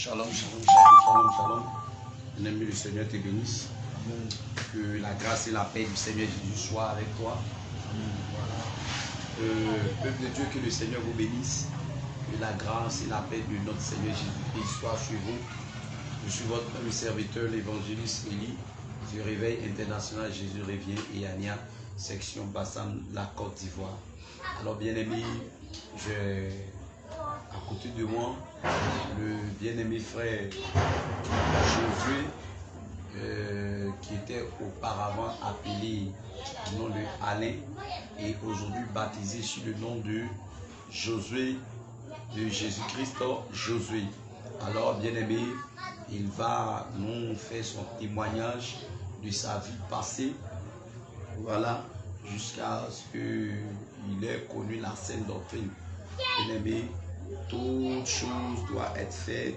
Shalom, shalom, shalom, shalom, shalom. Bien-aimé, le Seigneur te bénisse. Amen. Que la grâce et la paix du Seigneur Jésus soient avec toi. Voilà. Peuple de Dieu, que le Seigneur vous bénisse. Que la grâce et la paix de notre Seigneur Jésus-Christ soient sur vous. Je suis votre ami serviteur, l'évangéliste Élie, du Réveil International Jésus revient et Ania, section Bassam, la Côte d'Ivoire. Alors, bien-aimé, j'ai à côté de moi le bien-aimé frère Josué, qui était auparavant appelé du nom de Alain et aujourd'hui baptisé sous le nom de Josué, de Jésus-Christ Josué. Alors, bien-aimé, il va nous faire son témoignage de sa vie passée, voilà, jusqu'à ce qu'il ait connu la saine doctrine. Bien-aimé, toute chose doit être faite,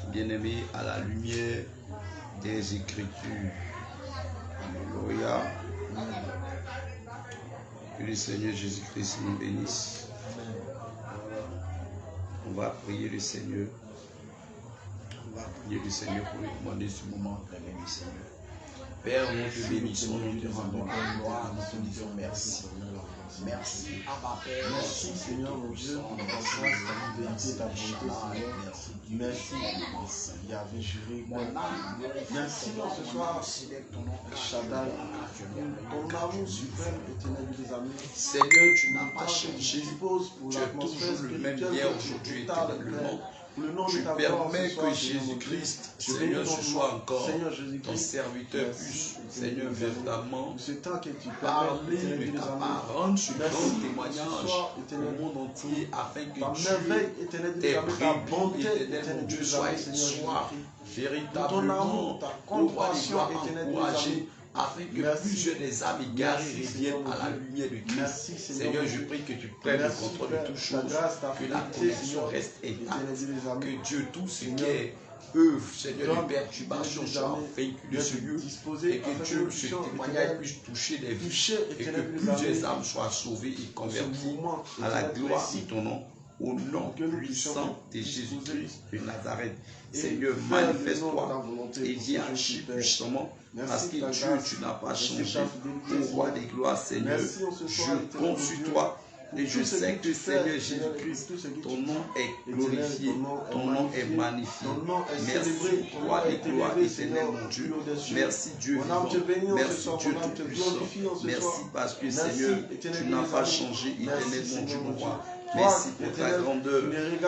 bien-aimé, à la lumière des Écritures. Alléluia. Que le Seigneur Jésus-Christ nous bénisse. On va prier le Seigneur. On va prier le Seigneur pour lui demander ce moment, bien-aimé Seigneur. Père, nous te bénissons, nous te rendons la gloire, nous te disons merci. Merci, Abba Père. Merci Seigneur mon Dieu pour ta grâce, ta fidélité, ta bonté, Seigneur. Merci, Yahvé Jireh. Merci pour ce soir, Shaddai. Ton amour suprême, éternel des amis. Seigneur, tu n'as pas changé. Tu es toujours le même hier, aujourd'hui, éternellement. Tu permets que Jésus-Christ, Seigneur, ce soit encore ton serviteur puisse, Seigneur, véritablement parler de ta parole, ce grand témoignage au monde entier, afin que Dieu, tes brebis, éternel mon Dieu, soient véritablement, encouragés, afin que plusieurs des âmes égarées reviennent à la lumière de Christ. Seigneur, je prie que tu prennes le contrôle de toutes choses, que la connexion reste intacte, que Dieu, tout ce qui est œuvre, Seigneur, de perturbation soit vaincu de ce lieu, et que Dieu, ce témoignage puisse toucher des vies, et que plusieurs âmes soient sauvées et converties à la gloire de ton nom. Au nom puissant de Jésus-Christ de Nazareth. Seigneur, manifeste-toi et viens agir puissamment, parce que Dieu, tu n'as pas changé. Au roi des gloires, Seigneur, je compte sur toi. Et je sais que Seigneur Jésus-Christ, ton nom est glorifié, ton nom est magnifié. Merci, roi des gloires, éternel mon Dieu. Merci Dieu vivant, merci Dieu tout-puissant. Merci parce que Seigneur, tu n'as pas changé, éternel mon Dieu, mon roi. Merci pour ta grandeur,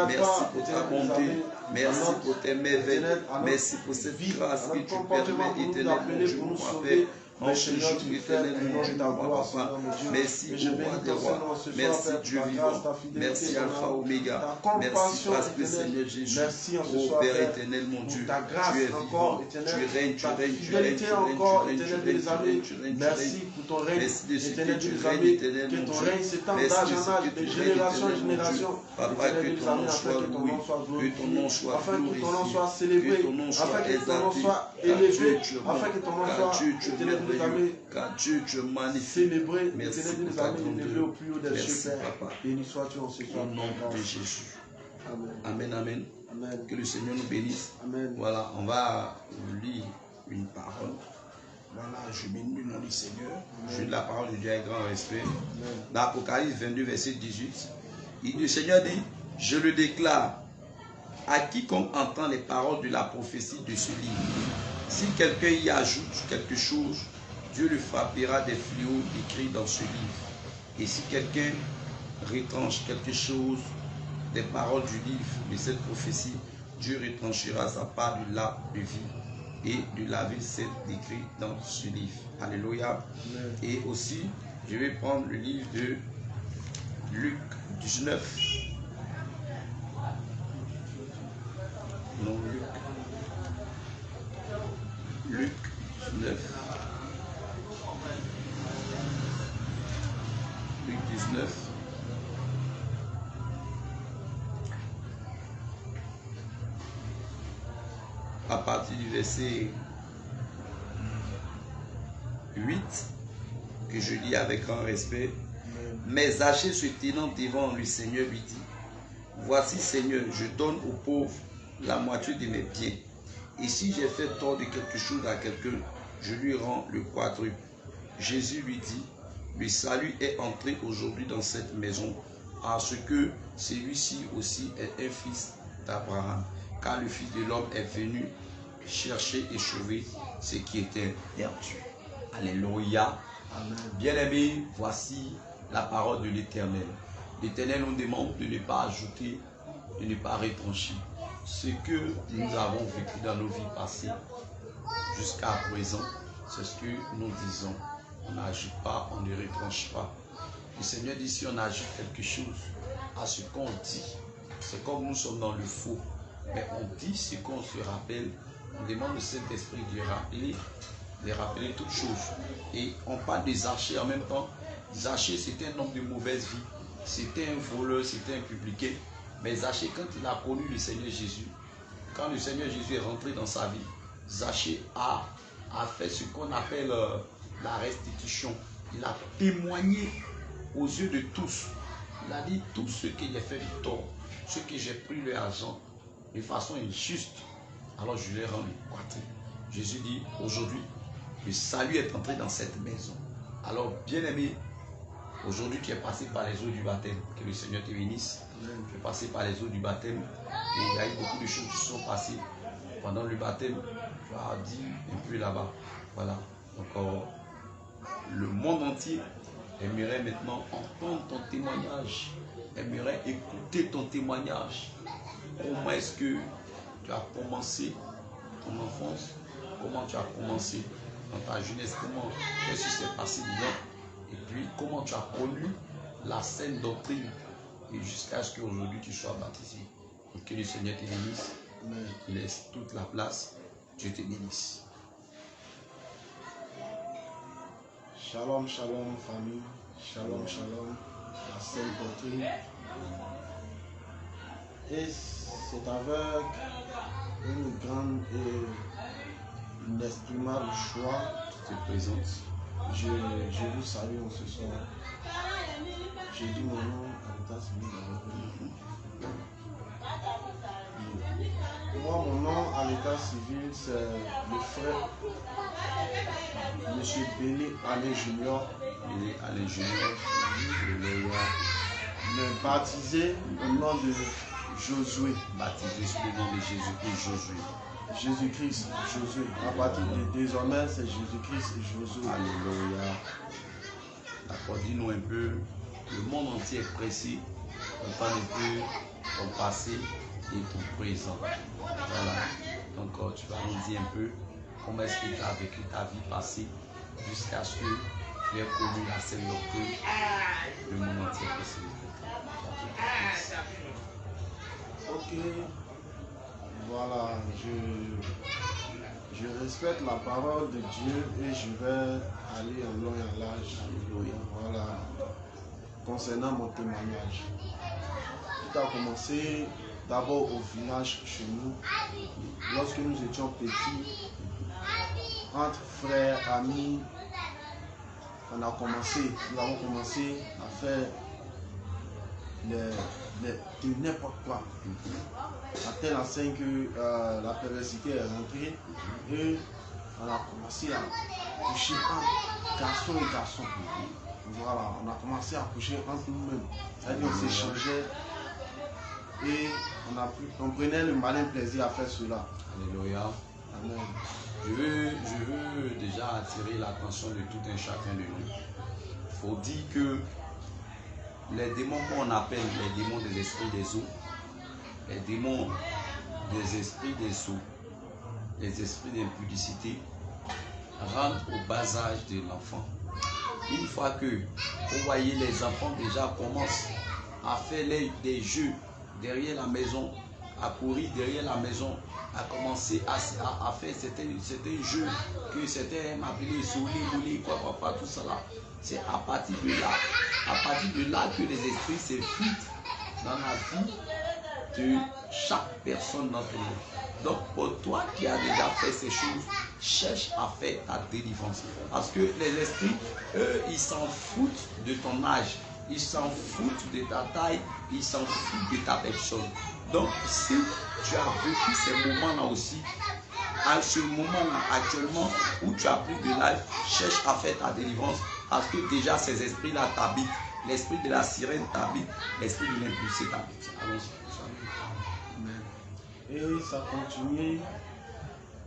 merci pour ta bonté, merci pour tes merveilles, merci pour cette grâce que tu permets, éternel mon Dieu, mon roi, Père. En ce jour, éternel, mon Dieu, mon roi, papa. Merci, au roi des rois. Merci, Dieu vivant. Merci, Alpha, Oméga. Merci, parce que Seigneur Jésus, ô Père éternel, mon Dieu, tu es vivant. Tu règnes, tu règnes, tu règnes, tu règnes, tu règnes, tu règnes. Merci pour ton règne, merci de ce que tu règnes, éternel, mon Dieu. Que ton règne s'étend d'âge en âge, de génération en génération. Papa, que ton nom soit loué, que ton nom soit afin que ton nom glorifié, soit célébré, que ton nom soit afin que ton nom exalté, soit élevé, car afin que ton nom soit car Dieu, tu es magnifique. Célébré, merci éternel pour des ta amis, élevé au grandeur. plus haut des Merci, cieux, Père. Papa. Béni sois-tu en ce soir. Au nom de Jésus. Amen. Amen, amen. Amen. Que le Seigneur nous bénisse. Amen. Voilà, on va lire une parole. Voilà, je bénis le nom du Seigneur. Amen. Je dis la parole de Dieu avec grand respect. Amen. Dans Apocalypse 22, verset 18, le Seigneur dit, je le déclare à quiconque entend les paroles de la prophétie de ce livre. Si quelqu'un y ajoute quelque chose, Dieu le frappera des fléaux écrits dans ce livre. Et si quelqu'un retranche quelque chose des paroles du livre de cette prophétie, Dieu retranchera sa part de l'arbre de vie et de la vie c'est écrit dans ce livre. Alléluia. Amen. Et aussi, je vais prendre le livre de Luc 19. Non, Luc 19. Luc 19. À partir du verset 8, que je lis avec grand respect. Mais Zachée se tenant devant le Seigneur lui dit, voici Seigneur, je donne aux pauvres la moitié de mes biens. Et si j'ai fait tort de quelque chose à quelqu'un, je lui rends le quadruple. Jésus lui dit, le salut est entré aujourd'hui dans cette maison, parce que celui-ci aussi est un fils d'Abraham. Car le Fils de l'homme est venu chercher et sauver ce qui était perdu. Alléluia. Bien-aimés, voici la parole de l'Éternel. L'Éternel nous demande de ne pas ajouter, de ne pas retrancher. Ce que nous avons vécu dans nos vies passées jusqu'à présent, c'est ce que nous disons. On n'ajoute pas, on ne retranche pas. Le Seigneur dit, si on ajoute quelque chose à ce qu'on dit, c'est comme nous sommes dans le faux. Mais on dit ce qu'on se rappelle. On demande au Saint-Esprit de rappeler toutes choses. Et on parle de Zachée en même temps. Zachée, c'était un homme de mauvaise vie. C'était un voleur, c'était un publicain. Mais Zachée, quand il a connu le Seigneur Jésus, quand le Seigneur Jésus est rentré dans sa vie, Zachée a fait ce qu'on appelle la restitution. Il a témoigné aux yeux de tous. Il a dit, tout ce que j'ai fait de tort, ce que j'ai pris leur argent de façon injuste, alors je les rends le quadruple. Jésus dit, aujourd'hui, le salut est entré dans cette maison. Alors, bien-aimé, aujourd'hui tu es passé par les eaux du baptême. Que le Seigneur te bénisse. Tu es passé par les eaux du baptême. Et il y a eu beaucoup de choses qui sont passées pendant le baptême. Tu as dit un peu là-bas. Voilà. Donc, le monde entier aimerait maintenant entendre ton témoignage. Aimerait écouter ton témoignage. Comment est-ce que tu as commencé ton enfance? Comment tu as commencé dans ta jeunesse? Qu'est-ce qui s'est passé dedans? Et puis, comment tu as connu la saine doctrine et jusqu'à ce qu'aujourd'hui tu sois baptisé. Et que le Seigneur te bénisse. Il laisse toute la place. Dieu te bénisse. Shalom, shalom, famille. Shalom, shalom. La saine doctrine. Et c'est avec une grande et inestimable joie qui te présente. Je vous salue en ce soir. J'ai dit mon nom à l'état civil. Moi, mon nom à l'état civil, c'est le frère M. Béni Alain Junior. Béni Alain Junior. Mais baptisé au nom de Josué. Baptisé sous le nom de Jésus-Christ, Josué. Jésus-Christ, Josué. À partir de désormais, c'est Jésus-Christ et Josué. Alléluia. D'accord, dis-nous un peu. Le monde entier est pressé. On parle un peu ton passé et ton présent. Voilà. Donc, tu vas nous dire un peu comment est-ce que tu as vécu ta vie passée jusqu'à ce que tu aies connu la scène doctrine. Le monde entier est pressé. Ok. Voilà, je respecte la parole de Dieu et je vais aller en long et en large. Voilà, concernant mon témoignage. Tout a commencé d'abord au village chez nous. Lorsque nous étions petits, entre frères, amis, nous avons commencé à faire de n'importe quoi. À telle enseigne que la perversité est rentrée et on a commencé à coucher entre garçons et garçons. Voilà, on a commencé à coucher entre nous-mêmes. C'est-à-dire on s'échangeait et on prenait le malin plaisir à faire cela. Alléluia. Amen. Je veux déjà attirer l'attention de tout un chacun de nous. Il faut dire que les démons qu'on appelle les démons des esprits des eaux, les démons des esprits des eaux, les esprits d'impudicité, rentrent au bas âge de l'enfant. Une fois que vous voyez les enfants déjà commencent à faire des jeux derrière la maison, à courir derrière la maison, à commencer à faire certains jeux que certains aiment appeler souli, quoi, tout ça là. C'est à partir de là que les esprits s'infiltrent dans la vie de chaque personne d'entre nous. Donc pour toi qui as déjà fait ces choses, cherche à faire ta délivrance. Parce que les esprits, eux, ils s'en foutent de ton âge, ils s'en foutent de ta taille, ils s'en foutent de ta personne. Donc, si tu as vécu ces moments-là aussi, à ce moment-là, actuellement, où tu as pris de l'âge, cherche à faire ta délivrance, parce que déjà ces esprits-là t'habitent. L'esprit de la sirène t'habite, l'esprit de l'impulsé t'habite. Allons-y. Et ça continue.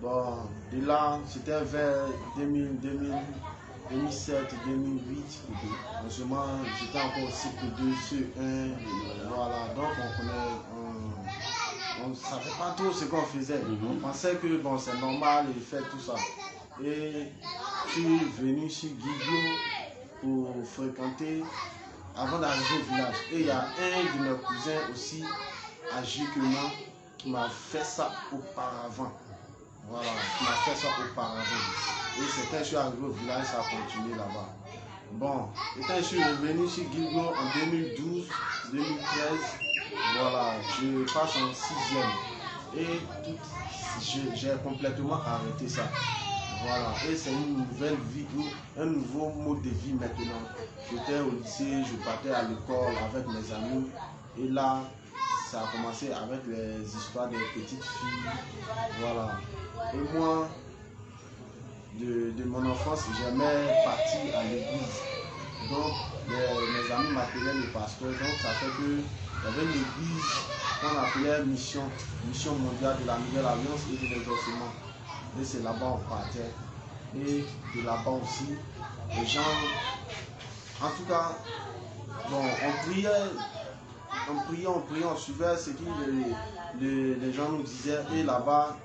Bon, de là, c'était vers 2007, 2008. En ce moment, j'étais encore au cycle 2, C1. Voilà, donc on ne savait pas trop ce qu'on faisait. On pensait que bon, c'est normal et faire tout ça. Et je suis venu chez Guido pour fréquenter avant d'arriver au village. Et il y a un de mes cousins aussi, âgé que moi, qui m'a fait ça auparavant. Voilà, qui m'a fait ça auparavant. Et c'est quand je suis arrivé au village, ça a continué là-bas. Bon, et quand je suis revenu chez Guigo en 2012, 2013, voilà, je passe en 6e. Et j'ai complètement arrêté ça. Voilà, et c'est une nouvelle vie, un nouveau mode de vie maintenant. J'étais au lycée, je partais à l'école avec mes amis. Et là, ça a commencé avec les histoires des petites filles. Voilà. Et moi, de mon enfance, j'aimais partir à l'église. Donc, mes amis m'appelaient le pasteur. Donc, ça fait que il y avait une église qu'on appelait Mission mondiale de la Nouvelle Alliance et de l'exaucement. Et c'est là-bas on partait. Et de là-bas aussi, les gens, en tout cas, bon, on priait, on suivait ce que les gens nous disaient. Et là-bas,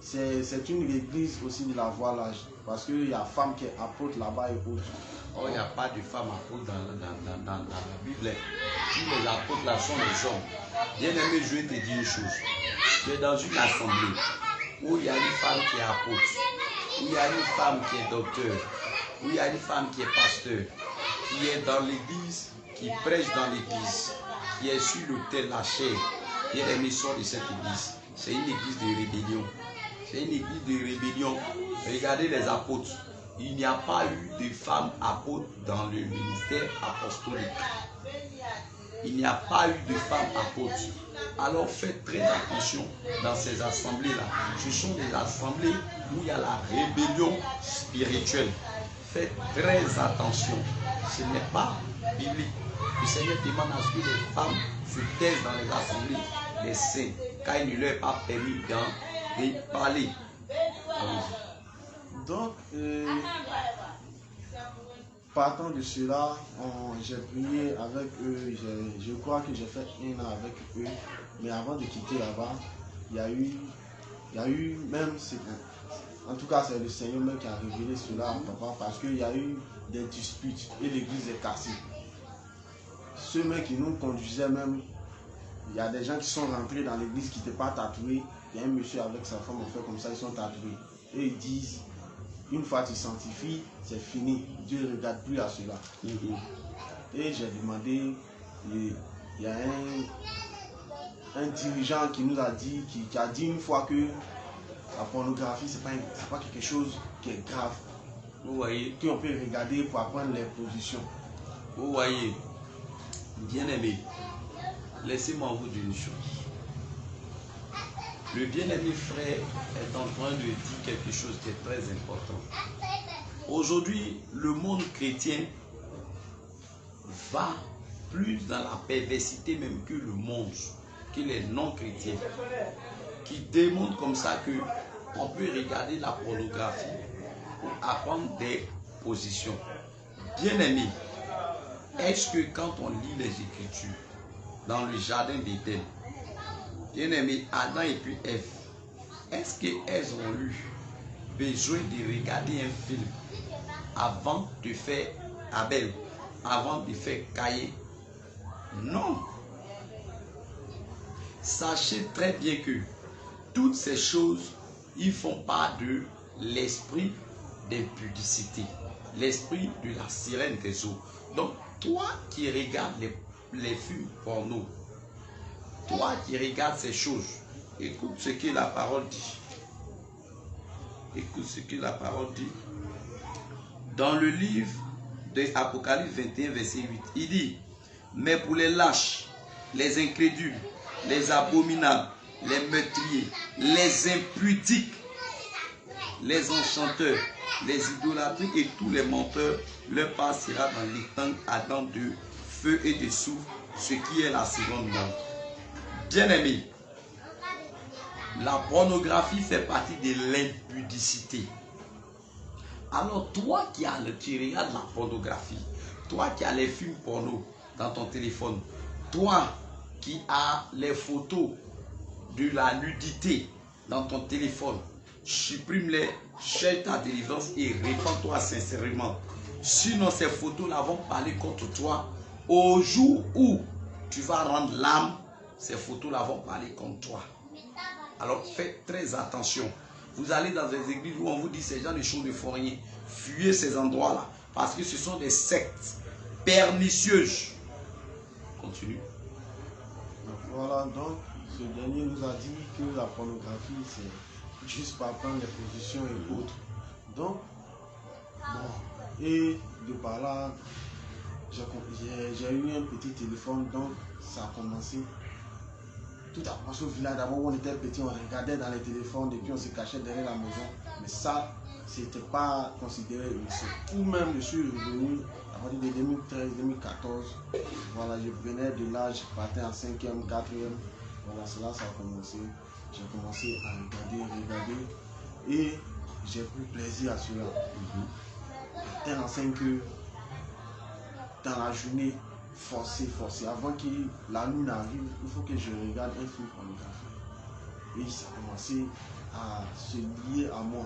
c'est une église aussi de la voilage. Parce qu'il y a femme qui est apôtre là-bas et autres. Oh, il n'y a pas de femme apôtre dans la Bible. Tous les apôtres là sont les hommes. Bien aimé, je vais te dire une chose. Tu es dans une assemblée où il y a une femme qui est apôtre, où il y a une femme qui est docteur, où il y a une femme qui est pasteur, qui est dans l'église, qui prêche dans l'église, qui est sur l'autel, la chair. Bien aimé, sort de cette église. C'est une église de rébellion. C'est une église de rébellion. Regardez les apôtres. Il n'y a pas eu de femmes apôtres dans le ministère apostolique. Il n'y a pas eu de femmes apôtres. Alors faites très attention dans ces assemblées-là. Ce sont des assemblées où il y a la rébellion spirituelle. Faites très attention. Ce n'est pas biblique. Le Seigneur demande à ce que les femmes se taisent dans les assemblées des saints, car il ne leur est pas permis de parler. Donc, partant de cela, j'ai prié avec eux. Je crois que j'ai fait 1 an avec eux. Mais avant de quitter là-bas, il y a eu même, en tout cas c'est le Seigneur même qui a révélé cela à papa, parce qu'il y a eu des disputes et l'église est cassée. Ceux même qui nous conduisaient même, il y a des gens qui sont rentrés dans l'église qui n'étaient pas tatoués. Il y a un monsieur avec sa femme, on fait comme ça, ils sont tatoués. Et ils disent, une fois que tu sanctifies, c'est fini. Dieu ne regarde plus à cela. Et j'ai demandé, il y a un dirigeant qui nous a dit, qui a dit une fois que la pornographie, c'est pas quelque chose qui est grave. Vous voyez, qu'on peut regarder pour apprendre les positions. Vous voyez, bien-aimé, laissez-moi vous dire une chose. Le bien-aimé frère est en train de dire quelque chose qui est très important. Aujourd'hui, le monde chrétien va plus dans la perversité même que le monde, que les non-chrétiens, qui démontrent comme ça que on peut regarder la pornographie pour apprendre des positions. Bien-aimé, est-ce que quand on lit les Écritures dans le jardin d'Éden, bien-aimé, Adam et puis Ève, est-ce qu'elles ont eu besoin de regarder un film avant de faire Abel, avant de faire Caïn? Non. Sachez très bien que toutes ces choses, ils font part de l'esprit d'impudicité, l'esprit de la sirène des eaux. Donc, toi qui regardes les films porno, toi qui regardes ces choses, écoute ce que la parole dit. Écoute ce que la parole dit. Dans le livre de Apocalypse 21, verset 8, il dit, mais pour les lâches, les incrédules, les abominables, les meurtriers, les impudiques, les enchanteurs, les idolâtres et tous les menteurs, leur part sera dans l'étang ardent de feu et de soufre, ce qui est la seconde mort. Bien-aimés, la pornographie fait partie de l'impudicité. Alors toi qui regardes la pornographie, toi qui as les films porno dans ton téléphone, toi qui as les photos de la nudité dans ton téléphone, supprime-les, cherche ta délivrance et répands-toi sincèrement. Sinon ces photos-là vont parler contre toi. Au jour où tu vas rendre l'âme, ces photos-là vont parler contre toi. Alors faites très attention. Vous allez dans des églises où on vous dit ces gens de choses ne font rien. Fuyez ces endroits-là. Parce que ce sont des sectes pernicieuses. Continue. Voilà, donc ce dernier nous a dit que la pornographie, c'est juste par prendre les positions et autres. Donc, bon, et de par là, j'ai eu un petit téléphone, donc ça a commencé. Tout a commencé au village. D'abord, on était petit, on regardait dans les téléphones et puis on se cachait derrière la maison. Mais ça, c'était pas considéré une. Ou même, je suis revenu à partir de 2013-2014. Voilà, je venais de là, je partais en 5e, 4e. Voilà, cela, ça a commencé. J'ai commencé à regarder. Et j'ai pris plaisir à cela. Tel enseigne que dans la journée, forcé. Avant que la nuit n'arrive, il faut que je regarde un film pornographique. Et ça a commencé à se lier à moi.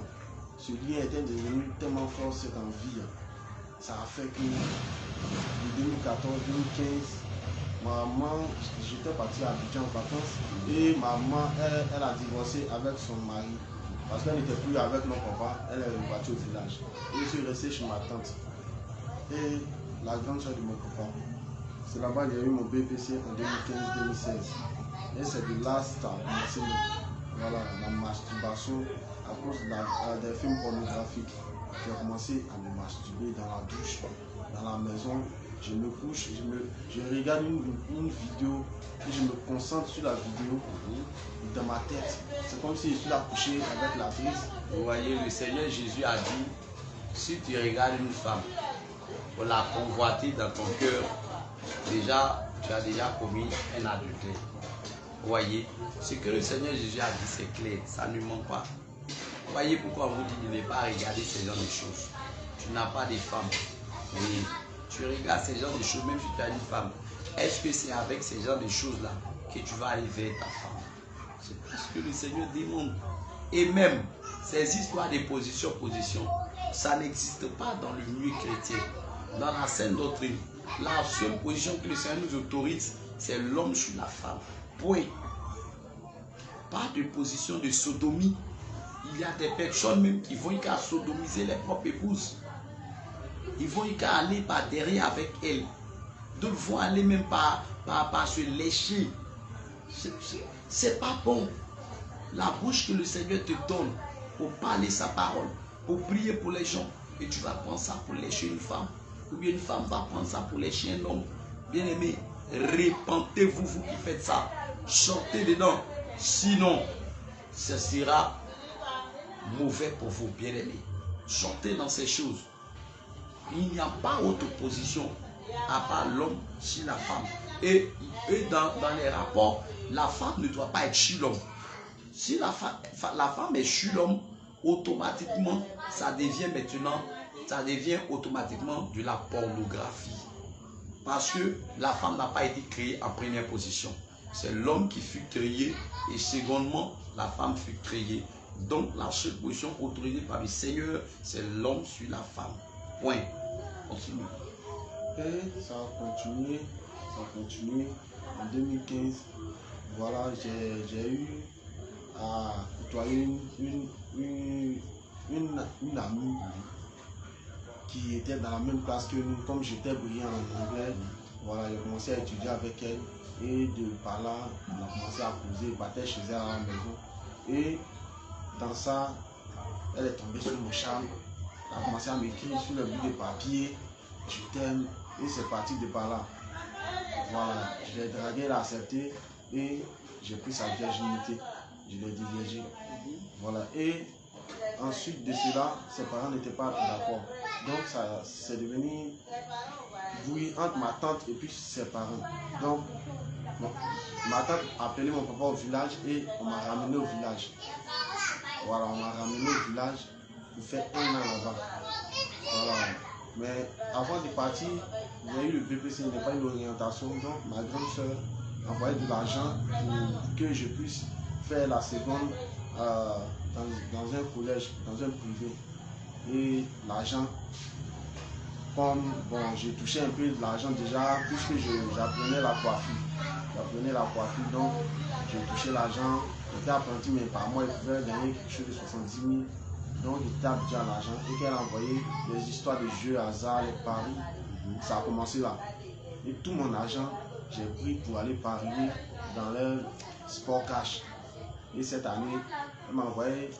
Ce lien était devenu tellement fort, cette envie. Ça a fait que de 2014-2015, maman, j'étais parti à Abidjan en vacances et maman, elle a divorcé avec son mari. Parce qu'elle n'était plus avec mon papa, elle est repartie au village. Et je suis resté chez ma tante. Et la grande soeur de mon papa. C'est là-bas que j'ai eu mon BPC en 2015-2016. Et c'est de là que ça a commencé voilà, la masturbation à cause des films pornographiques. J'ai commencé à me masturber dans la douche, dans la maison. Je me couche, je regarde une vidéo et je me concentre sur la vidéo dans ma tête. C'est comme si je suis là couché avec l'actrice. Vous voyez, le Seigneur Jésus a dit, si tu regardes une femme pour la convoiter dans ton cœur, déjà, tu as déjà commis un adultère. Vous voyez, ce que le Seigneur Jésus a dit, c'est clair, ça ne ment pas. Vous voyez pourquoi on vous dit de ne pas regarder ce genre de choses. Tu n'as pas de femme. Mais tu regardes ce genre de choses, même si tu as une femme. Est-ce que c'est avec ce genre de choses-là que tu vas aller vers ta femme? C'est ce que le Seigneur demande. Et même, ces histoires de position, ça n'existe pas dans le milieu chrétien. Dans la sainte doctrine, la seule position que le Seigneur nous autorise, c'est l'homme sur la femme. Point. Pas de position de sodomie. Il y a des personnes même qui vont qu'à sodomiser les propres épouses. Ils vont qu'à aller par derrière avec elles. D'autres vont aller même par se lécher. C'est pas bon. La bouche que le Seigneur te donne pour parler sa parole, pour prier pour les gens, et tu vas prendre ça pour lécher une femme. Ou bien une femme va prendre ça pour lécher un homme. Bien aimé, répentez-vous, vous qui faites ça. Sortez dedans. Sinon, ce sera mauvais pour vous, bien aimé. Sortez dans ces choses. Il n'y a pas autre position à part l'homme sur la femme. Et dans les rapports, la femme ne doit pas être sur l'homme. Si la femme est sur l'homme, automatiquement, ça devient automatiquement de la pornographie. Parce que la femme n'a pas été créée en première position. C'est l'homme qui fut créé et secondement, la femme fut créée. Donc la seule position autorisée par le Seigneur, c'est l'homme sur la femme. Point. Continue. Et ça a continué. En 2015, voilà, j'ai eu à côtoyer une amie qui était dans la même classe que nous. Comme j'étais brillant en anglais, voilà, j'ai commencé à étudier avec elle. Et de par là, on a commencé à causer, partait chez elle à la maison. Et dans ça, elle est tombée sur mon charme. Elle a commencé à m'écrire sur le bout de papier, je t'aime, et c'est parti de par là. Voilà, je l'ai dragué, elle a accepté, et j'ai pris sa virginité. Je l'ai divulgué. Voilà. Et ensuite de cela, ses parents n'étaient pas d'accord. Donc ça c'est devenu brouillé entre ma tante et puis ses parents. Donc ma tante a appelé mon papa au village et on m'a ramené au village. Voilà, on m'a ramené au village pour faire 1 an là-bas. Voilà. Mais avant de partir, j'ai eu le BPC, il n'y a pas eu l'orientation. Donc ma grande soeur envoyé de l'argent pour que je puisse faire la seconde dans un collège, dans un privé. Et l'argent, comme bon, j'ai touché un peu de l'argent déjà, puisque j'apprenais la coiffure. J'apprenais la coiffure, donc j'ai touché l'argent. J'étais apprenti, mais par mois, il pouvait gagner quelque chose de 70 000. Donc j'étais habitué à l'argent. Et qu'elle a envoyé des histoires de jeux, hasard, les paris. Ça a commencé là. Et tout mon argent, j'ai pris pour aller parier dans le sport cash. Et cette année, elle m'a envoyé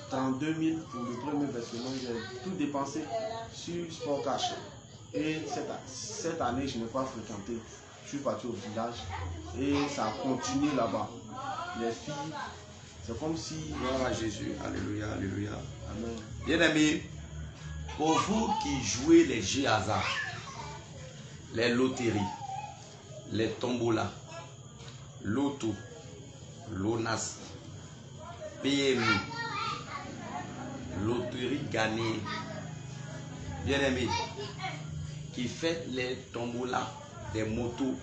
32 000 pour le premier versement. J'ai tout dépensé sur sport cash. Et cette année, je n'ai pas fréquenté. Je suis parti au village et ça a continué là-bas. Les filles, c'est comme si... Gloire à Jésus. Alléluia, alléluia. Amen. Bien-aimés, pour vous qui jouez les jeux hasard, les loteries, les tombolas, loto, LONASE, PMI, loterie gagnée, bien-aimés, qui fait les tombolas, des motos,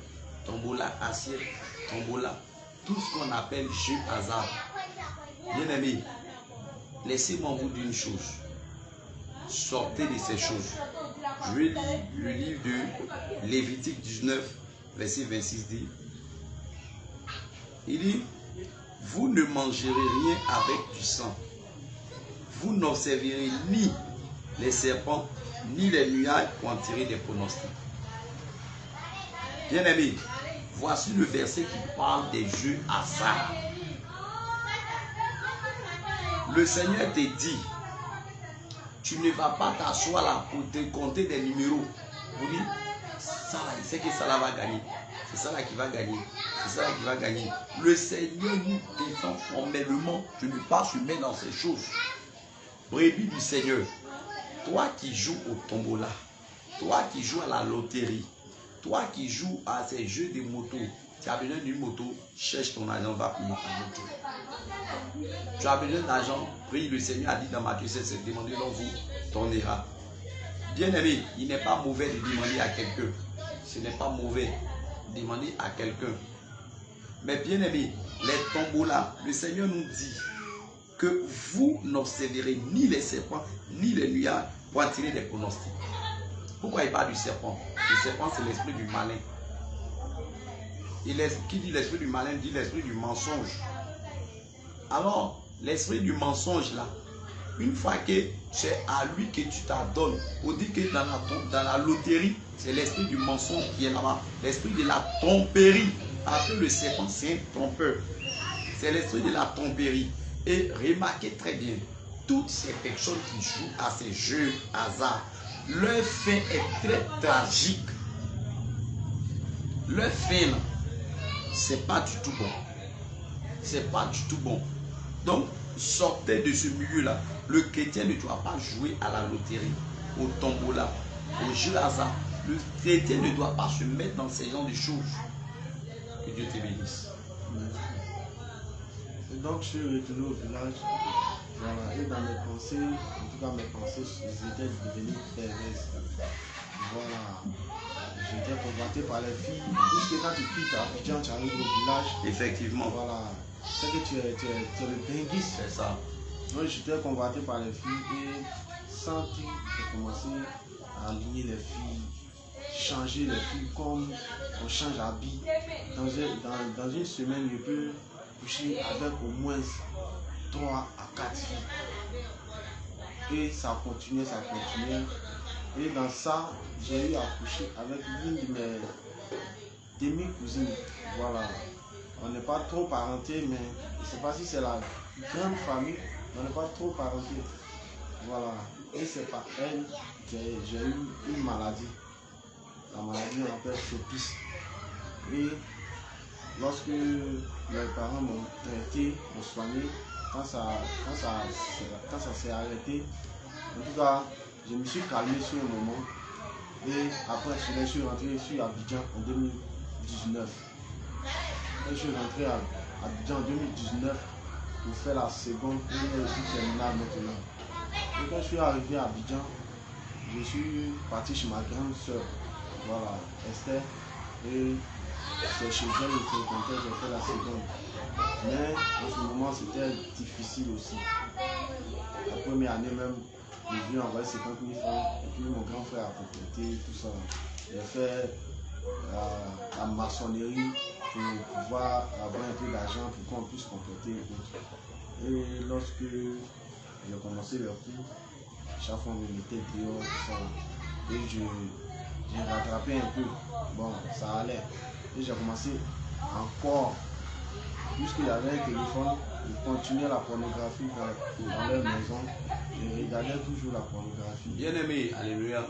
tombola assiette, tombola, tout ce qu'on appelle jeu hasard. Bien-aimés, laissez-moi vous dire une chose. Sortez de ces choses. Je vais lire le livre de Lévitique 19, verset 26 dit. Il dit, vous ne mangerez rien avec du sang. Vous n'observerez ni les serpents, ni les nuages pour en tirer des pronostics. Bien-aimés, voici le verset qui parle des jeux hasard. Le Seigneur te dit, tu ne vas pas t'asseoir là pour te compter des numéros. Vous dites, ça là, il sait que ça là va gagner. C'est ça là qui va gagner. C'est ça là qui va gagner. Le Seigneur nous défend formellement de ne pas se mettre dans ces choses. Brebis du Seigneur, toi qui joues au tombola, toi qui joues à la loterie, toi qui joues à ces jeux de moto, tu as besoin d'une moto, cherche ton argent, va payer ta moto. Tu as besoin d'argent, prie, le Seigneur a dit dans Matthieu 7, demandez donc vous, t'en ira. Bien aimé, il n'est pas mauvais de demander à quelqu'un. Ce n'est pas mauvais de demander à quelqu'un. Mais bien aimé, les tombolas, le Seigneur nous dit que vous n'observerez ni les serpents, ni les nuages pour en tirer des pronostics. Pourquoi il parle du serpent? Le serpent, c'est l'esprit du malin. Qui dit l'esprit du malin dit l'esprit du mensonge. Alors, l'esprit du mensonge là, une fois que c'est à lui que tu t'adonnes, on dit que dans la loterie, c'est l'esprit du mensonge qui est là-bas, l'esprit de la tromperie. Parce que le serpent, c'est un trompeur. C'est l'esprit de la tromperie. Et remarquez très bien, toutes ces personnes qui jouent à ces jeux hasard, leur fin est très tragique. Leur fin, c'est pas du tout bon. C'est pas du tout bon. Donc, sortez de ce milieu-là. Le chrétien ne doit pas jouer à la loterie, au tombola, au jeu hasard. Le chrétien ne doit pas se mettre dans ces genres de choses. Que Dieu te bénisse. Et donc, je suis retourné au village. Voilà. Et dans mes pensées, en tout cas mes pensées, j'étais devenu perverse. Voilà. J'étais convoité par les filles. Puisque quand tu quittes Abidjan, tu arrives au village. Effectivement. Voilà. C'est que tu es le benguiste. C'est ça. Donc j'étais convoité par les filles et sans qui j'ai commencé à aligner les filles, changer les filles comme on change d'habit. Dans une semaine, je peux coucher avec au moins 3 à 4 filles. Et ça continuait. Et dans ça, j'ai eu à coucher avec l'une de mes demi-cousines. Voilà. On n'est pas trop parentés, mais je ne sais pas si c'est la grande famille, on n'est pas trop parentés. Voilà. Et c'est par elle que j'ai eu une maladie. La maladie, on appelle sopisme. Et lorsque mes parents m'ont traité, m'ont soigné, quand ça s'est arrêté, en tout cas, je me suis calmé sur un moment. Et après, je suis rentré sur Abidjan en 2019. Et je suis rentré à Abidjan en 2019 pour faire la seconde première étude terminale maintenant. Et quand je suis arrivé à Abidjan, je suis parti chez ma grande soeur, voilà, Esther. Et c'est chez elle que j'ai fait la seconde. Mais en ce moment, c'était difficile aussi. La première année même, je lui ai envoyé 50 000 francs. Et puis mon grand frère a complété tout ça. J'ai fait la maçonnerie pour pouvoir avoir un peu d'argent pour qu'on puisse compléter. Et lorsque j'ai commencé le cours, chaque fois on me mettait dehors, tout ça. Et j'ai rattrapé un peu. Bon, ça allait. Et j'ai commencé encore, puisqu'il y avait un téléphone, je continuais la pornographie dans leur maison. Je regardais toujours la pornographie. Bien-aimé, alléluia.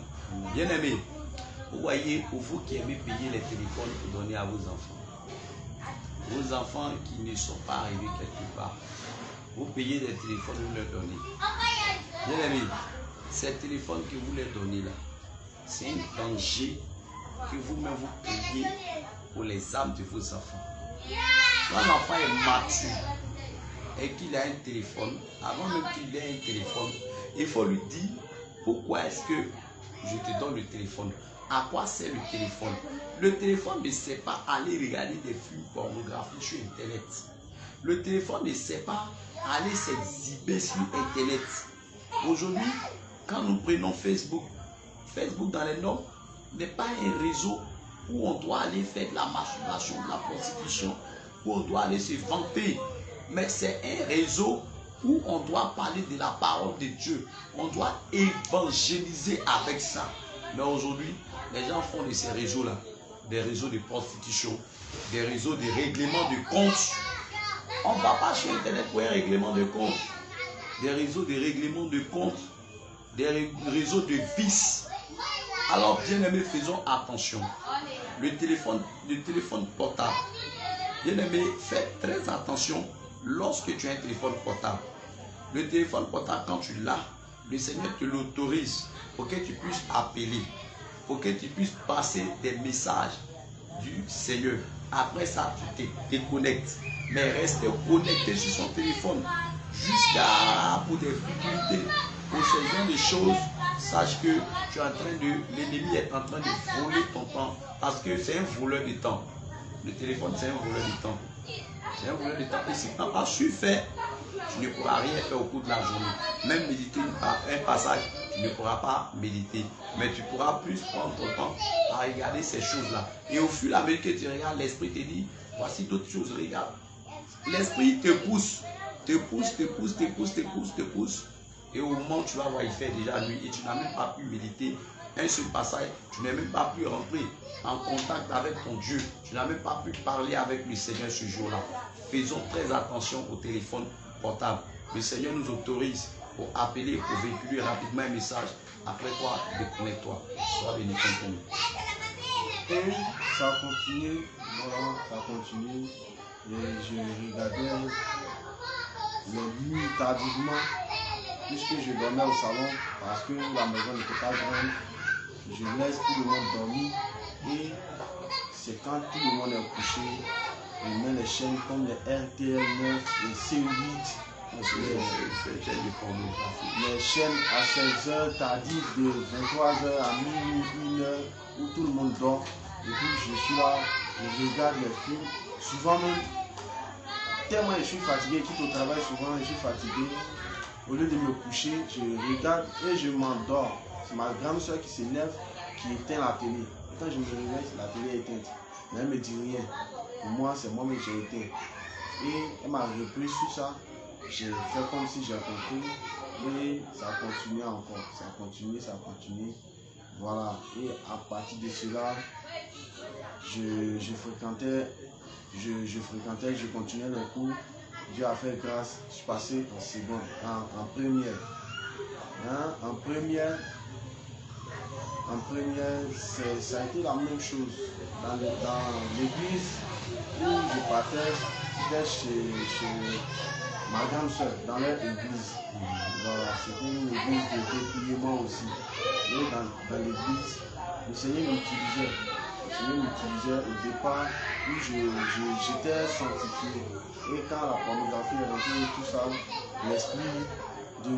Bien-aimé, vous voyez, pour vous qui aimez payer les téléphones pour donner à vos enfants qui ne sont pas arrivés quelque part, vous payez des téléphones, vous leur donnez. Bien-aimé, ces téléphones que vous leur donnez là, c'est un danger que vous-même vous payez pour les âmes de vos enfants. Quand l'enfant est mature et qu'il a un téléphone, avant même qu'il ait un téléphone, il faut lui dire pourquoi est-ce que je te donne le téléphone. À quoi sert le téléphone? Le téléphone ne sert pas à aller regarder des films pornographiques sur Internet. Le téléphone ne sert pas à aller s'exhiber sur Internet. Aujourd'hui, quand nous prenons Facebook dans les normes n'est pas un réseau où on doit aller faire de la masturbation, de la prostitution, où on doit aller se vanter. Mais c'est un réseau où on doit parler de la parole de Dieu. On doit évangéliser avec ça. Mais aujourd'hui, les gens font de ces réseaux-là des réseaux de prostitution, des réseaux de règlement de compte. On ne va pas sur Internet pour un règlement de compte. Des réseaux de règlement de compte, des réseaux de vices. Alors, bien aimé, faisons attention. Le téléphone portable. Bien aimé, faites très attention lorsque tu as un téléphone portable. Le téléphone portable, quand tu l'as, le Seigneur te l'autorise pour que tu puisses appeler, pour que tu puisses passer des messages du Seigneur. Après ça, tu te déconnectes. Mais restez connecté sur son téléphone jusqu'à pour des futilités. Pour ce genre de choses, sache que tu es en train de, l'ennemi est en train de voler ton temps parce que c'est un voleur de temps. Le téléphone, c'est un voleur de temps. C'est un voleur de temps. Et si tu n'as pas su faire, tu ne pourras rien faire au cours de la journée. Même méditer un passage, tu ne pourras pas méditer. Mais tu pourras plus prendre ton temps à regarder ces choses-là. Et au fur et à mesure que tu regardes, l'esprit te dit, voici d'autres choses, regarde. L'esprit te pousse, te pousse, te pousse, te pousse, te pousse, te pousse. Et au moment où tu vas voir, il fait déjà nuit et tu n'as même pas pu méditer un seul passage, tu n'as même pas pu rentrer en contact avec ton Dieu, tu n'as même pas pu parler avec le Seigneur ce jour-là. Faisons très attention au téléphone portable. Le Seigneur nous autorise pour appeler, pour véhiculer rapidement un message. Après toi, déconnecte-toi. Sois béni contre nous. Et ça continue, voilà, ça continue. Et je regardais les nuits tardivement, puisque je dormais au salon, parce que la maison n'était pas grande. Je laisse tout le monde dormir et c'est quand tout le monde est couché, je mets les chaînes comme les RTL 9, les C8, les chaînes à 16h tardives de 23h à minuit, 1h, où tout le monde dort. Et puis je suis là, je regarde les films, souvent même, tellement je suis fatigué, quitte au travail, souvent je suis fatigué. Au lieu de me coucher, je regarde et je m'endors. C'est ma grande soeur qui se lève, qui éteint la télé. Et quand je me réveille, la télé est éteinte. Mais elle ne me dit rien. Pour moi, c'est moi-même que j'ai éteint. Et elle m'a repris sur ça. J'ai fait comme si j'ai compris. Et ça continuait encore. Ça continuait, ça continuait. Voilà. Et à partir de cela, je fréquentais, je continuais les cours. Dieu a fait grâce, je suis passé en seconde, en première. En première, en première, ça a été la même chose. Dans l'église où je partais, c'était chez ma grande soeur, dans leur église. Voilà, c'était une église de dépouillement aussi. Et dans l'église, le Seigneur m'utilisait. Le Seigneur m'utilisait au départ où j'étais sanctifié. Et quand la pornographie est rentrée et tout ça, l'esprit du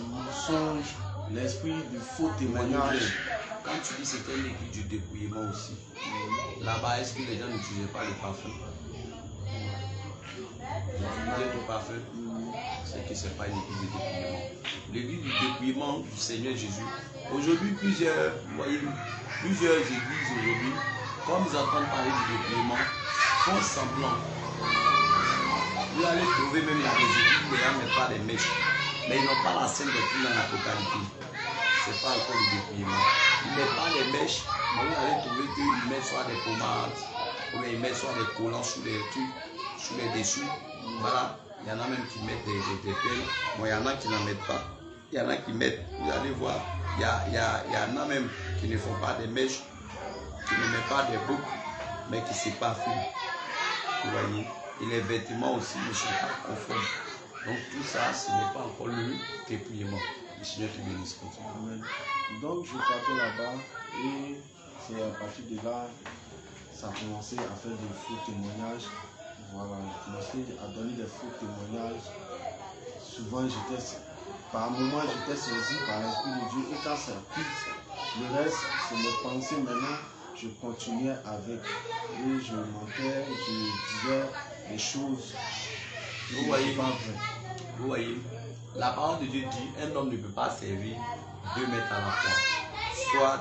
mensonge, l'esprit du faux témoignage. Quand tu dis que c'était l'église du dépouillement aussi, là-bas, est-ce que les gens n'utilisaient pas le parfum? Ils utilisaient le parfum. C'est que ce n'est pas une église de dépouillement. L'église du dépouillement du Seigneur Jésus. Aujourd'hui, plusieurs églises aujourd'hui, comme ils entendent parler du dépouillement, font semblant. Vous allez trouver même dans les églises, les gens ne mettent pas des mèches. Mais ils n'ont pas la scène doctrine dans la totalité. Ce n'est pas encore le dépouillement. Ils ne mettent pas les mèches, mais vous allez trouver qu'ils mettent soit des pommades, ou bien ils mettent soit des collants sous les trucs, sous les dessous. Voilà. Il y en a même qui mettent des pelles. Bon, il y en a qui n'en mettent pas. Il y en a qui mettent, vous allez voir, il y en a même qui ne font pas des mèches, qui ne mettent pas des boucles, mais qui se parfument. Vous voyez. Et les vêtements aussi ne sont pas conformes. Donc tout ça, ce n'est pas encore le dépouillement. Le Seigneur te bénisse. Amen. Donc je partais là-bas et c'est à partir de là, ça a commencé à faire des faux témoignages. Voilà, j'ai commencé à donner des faux témoignages. Souvent, par moments, j'étais saisi par l'Esprit de Dieu. Et quand ça quitte, le reste, c'est mes pensées maintenant. Je continuais avec. Et je mentais, je disais des choses. Vous voyez, la parole de Dieu dit, un homme ne peut pas servir 2 maîtres à la fois. Soit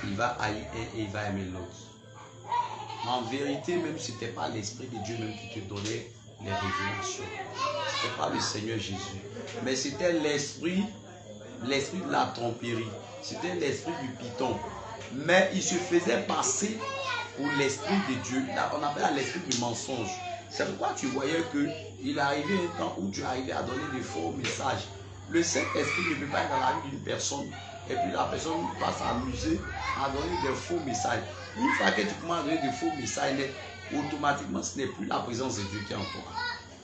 il va haïr un et il va aimer l'autre. En vérité, même si ce n'était pas l'Esprit de Dieu même qui te donnait les révélations. Ce n'était pas le Seigneur Jésus. Mais c'était l'esprit de la tromperie. C'était l'esprit du python. Mais il se faisait passer pour l'Esprit de Dieu. Là, on appelle l'esprit du mensonge. C'est pourquoi tu voyais qu'il arrivait un temps où tu arrivais à donner des faux messages. Le Saint-Esprit ne peut pas être dans la vie d'une personne. Et puis la personne va s'amuser à donner des faux messages. Une fois que tu commences à donner des faux messages, automatiquement, ce n'est plus la présence de Dieu qui est en toi.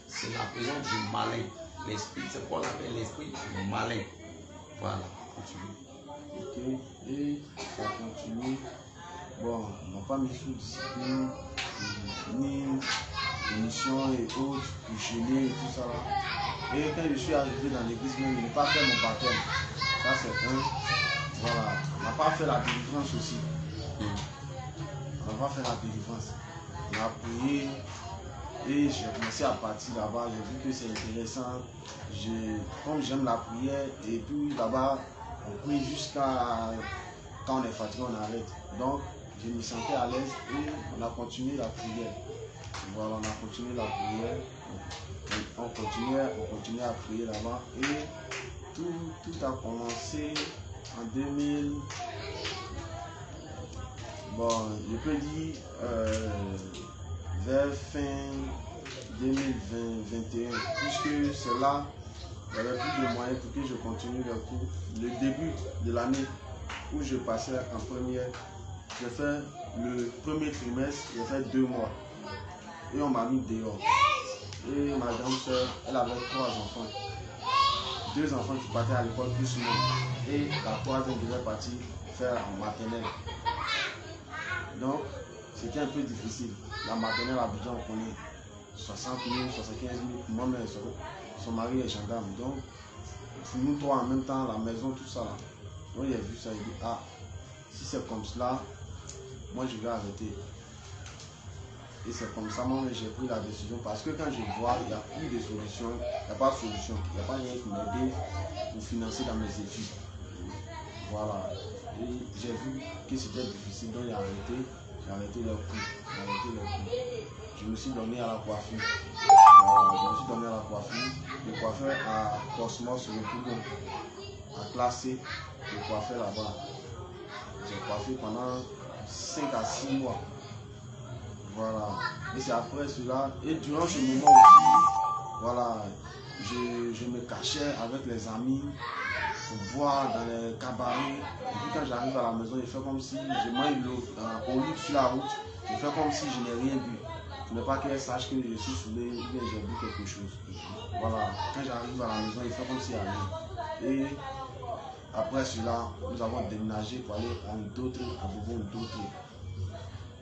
C'est la présence du malin. L'esprit, c'est quoi on appelle l'esprit du malin. Voilà, continue. Ok, et ça continue. Bon, on n'a pas mis sous discipline, ni émission et autres, pour gêner et tout ça là. Et quand je suis arrivé dans l'église, même, je n'ai pas fait mon baptême. Ça c'est un. Voilà, on n'a pas fait la délivrance aussi. On n'a pas fait la délivrance. On a prié et j'ai commencé à partir là-bas. J'ai vu que c'est intéressant. Comme j'aime la prière, et puis là-bas, on prie jusqu'à quand on est fatigué, on arrête. Donc, je me sentais à l'aise et on a continué la prière. Voilà, on a continué la prière. On continuait à prier là-bas. Et tout a commencé en 2000. Bon, je peux dire vers fin 2021, puisque c'est là, il n'y avait plus de moyens pour que je continue le cours. Le début de l'année où je passais en première, j'ai fait le premier trimestre, j'ai fait 2 mois. Et on m'a mis dehors. Et ma grande soeur, elle avait 3 enfants. 2 enfants qui partaient à l'école plus ou moins. Et la 3e devait partir faire en maternelle. Donc, c'était un peu difficile. La maternelle à Abidjan, on connaît 60 000, 75 000. Moi-même, son mari est gendarme. Donc, nous 3 en même temps, la maison, tout ça. Donc, il a vu ça, il dit, ah, si c'est comme cela, moi je vais arrêter. Et c'est comme ça, moi j'ai pris la décision. Parce que quand je vois, il n'y a plus de solution, il n'y a pas de solution. Il n'y a pas rien qui m'aide pour financer dans mes études. Voilà. Et j'ai vu que c'était difficile, donc j'ai arrêté le cours. Je me suis donné à la coiffure. Voilà, je me suis donné à la coiffure. Le coiffeur à Cosmos, le Poudon, à classer le coiffeur là-bas. J'ai coiffé pendant 5 à 6 mois. Voilà. Et c'est après cela. Et durant ce moment aussi, voilà, je me cachais avec les amis. pour boire dans les cabarets. Et puis quand j'arrive à la maison, je fais comme si je mange l'eau au lit sur la route. Je fais comme si je n'ai rien bu. Pour ne pas qu'elle sache que je suis saoulé ou bien j'ai bu quelque chose. Voilà, quand j'arrive à la maison, il fait comme s'il n'y a rien. Et après cela, nous avons déménagé pour aller à Ndotre, à Bobo Ndotre.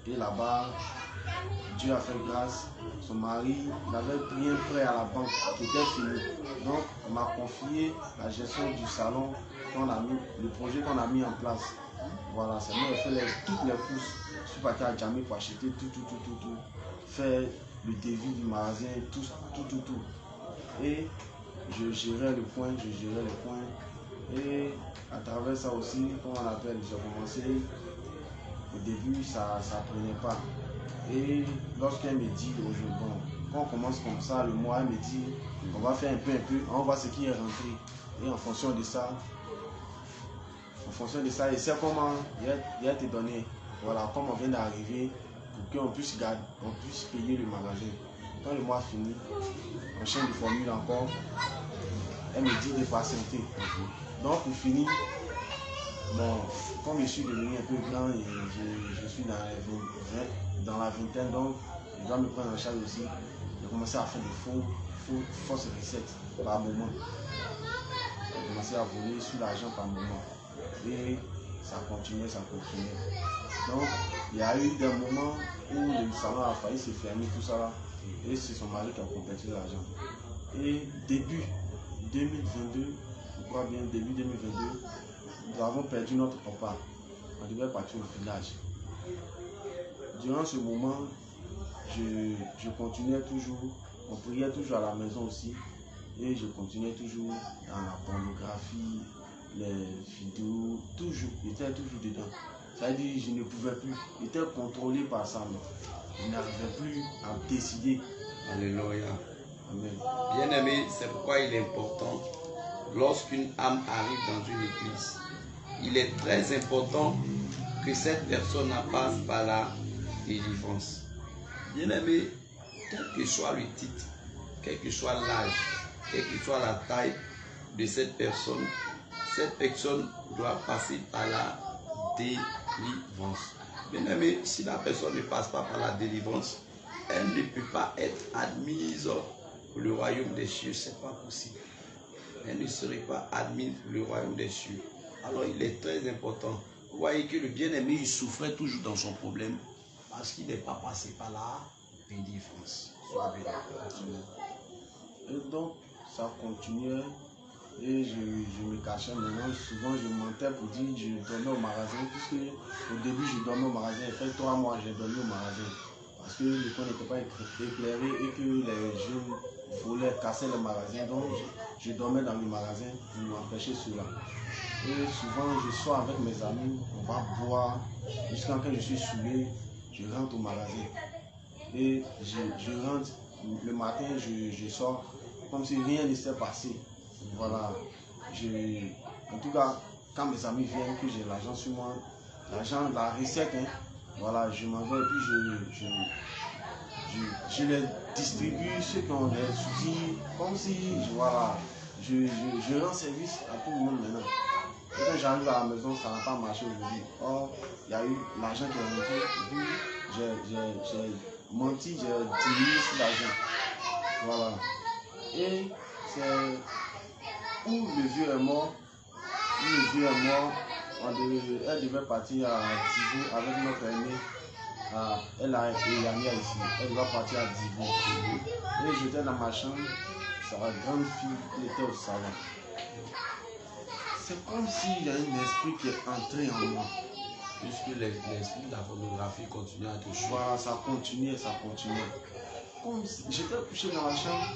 Et là-bas, Dieu a fait grâce. Son mari, il avait pris un prêt à la banque qui était fini. Donc, on m'a confié la gestion du salon qu'on a mis, le projet qu'on a mis en place. Voilà, c'est moi qui ai fait toutes les courses. Je suis parti à Djamé pour acheter tout. Faire le devis du magasin, tout. Et je gérais le coin. Et à travers ça aussi, comment on appelle, j'ai commencé. Au début, ça ne prenait pas. Et lorsqu'elle me dit aujourd'hui, bon, quand on commence comme ça, le mois, elle me dit, on va faire un peu, on va voir ce qui est rentré. Et en fonction de ça, et c'est comment il a été donné. Voilà, comme on vient d'arriver, pour qu'on puisse payer le magasin. Quand le mois finit, on change de formule encore. Elle me dit de patienter. Donc, pour finir, bon, comme je suis devenu un peu grand et je suis dans la vingtaine, donc je dois me prendre en charge aussi. J'ai commencé à faire de fausses recettes par moment. J'ai commencé à voler sur l'argent par moment. Et ça continuait. Donc, il y a eu des moments où le salon a failli se fermer, tout ça là. Et c'est son mari qui a complété l'argent. Et début 2022, je crois bien, début 2022, nous avons perdu notre papa. On devait partir au village. Durant ce moment, je continuais toujours, on priait toujours à la maison aussi. Et je continuais toujours dans la pornographie, les vidéos, toujours. J'étais toujours dedans. Ça veut dire que je ne pouvais plus. J'étais contrôlé par ça. Je n'arrivais plus à décider. Alléluia. Amen. Bien-aimé, c'est pourquoi il est important, lorsqu'une âme arrive dans une église, il est très important que cette personne passe par la délivrance. Bien-aimé, quel que soit le titre, quel que soit l'âge, quelle que soit la taille de cette personne doit passer par la délivrance. Bien-aimé, si la personne ne passe pas par la délivrance, elle ne peut pas être admise pour le royaume des cieux. Ce n'est pas possible. Elle ne serait pas admise pour le royaume des cieux. Alors il est très important. Vous voyez que le bien-aimé, il souffrait toujours dans son problème parce qu'il n'est pas passé par la délivrance. Soit béni. Et donc, ça continuait. Et je me cachais maintenant. Souvent, je mentais pour dire que je dormais au magasin. Puisque au début, je dormais au magasin. Il fait 3 mois, j'ai dormi au magasin. Parce que le coin n'était pas éclairé et que les jeunes volaient, cassaient le magasin. Donc, je dormais dans le magasin pour m'empêcher cela. Et souvent, je sors avec mes amis, on va boire. Jusqu'à quand je suis saoulé, je rentre au magasin. Et je rentre, le matin, je sors comme si rien ne s'est passé. Voilà. En tout cas, quand mes amis viennent, que j'ai l'argent sur moi, l'argent, la recette, hein, voilà, je m'en vais et puis je les distribue, ceux qui ont des soucis, comme si, voilà, je rends service à tout le monde maintenant. Et quand j'arrive à la maison, ça n'a pas marché aujourd'hui. Or, il y a eu l'argent qui est rentré, et puis j'ai menti, j'ai diminué sur l'argent. Voilà. Et c'est où le vieux est mort, elle devait partir à Divo avec notre aînée. Elle a Yamia ici, elle doit partir à Divo. Et j'étais dans ma chambre, sa grande fille était au salon. C'est comme s'il y a un esprit qui est entré en moi. Puisque l'esprit de la pornographie continue à te choisir. Voilà, ça continuait. Comme si j'étais couché dans la chambre,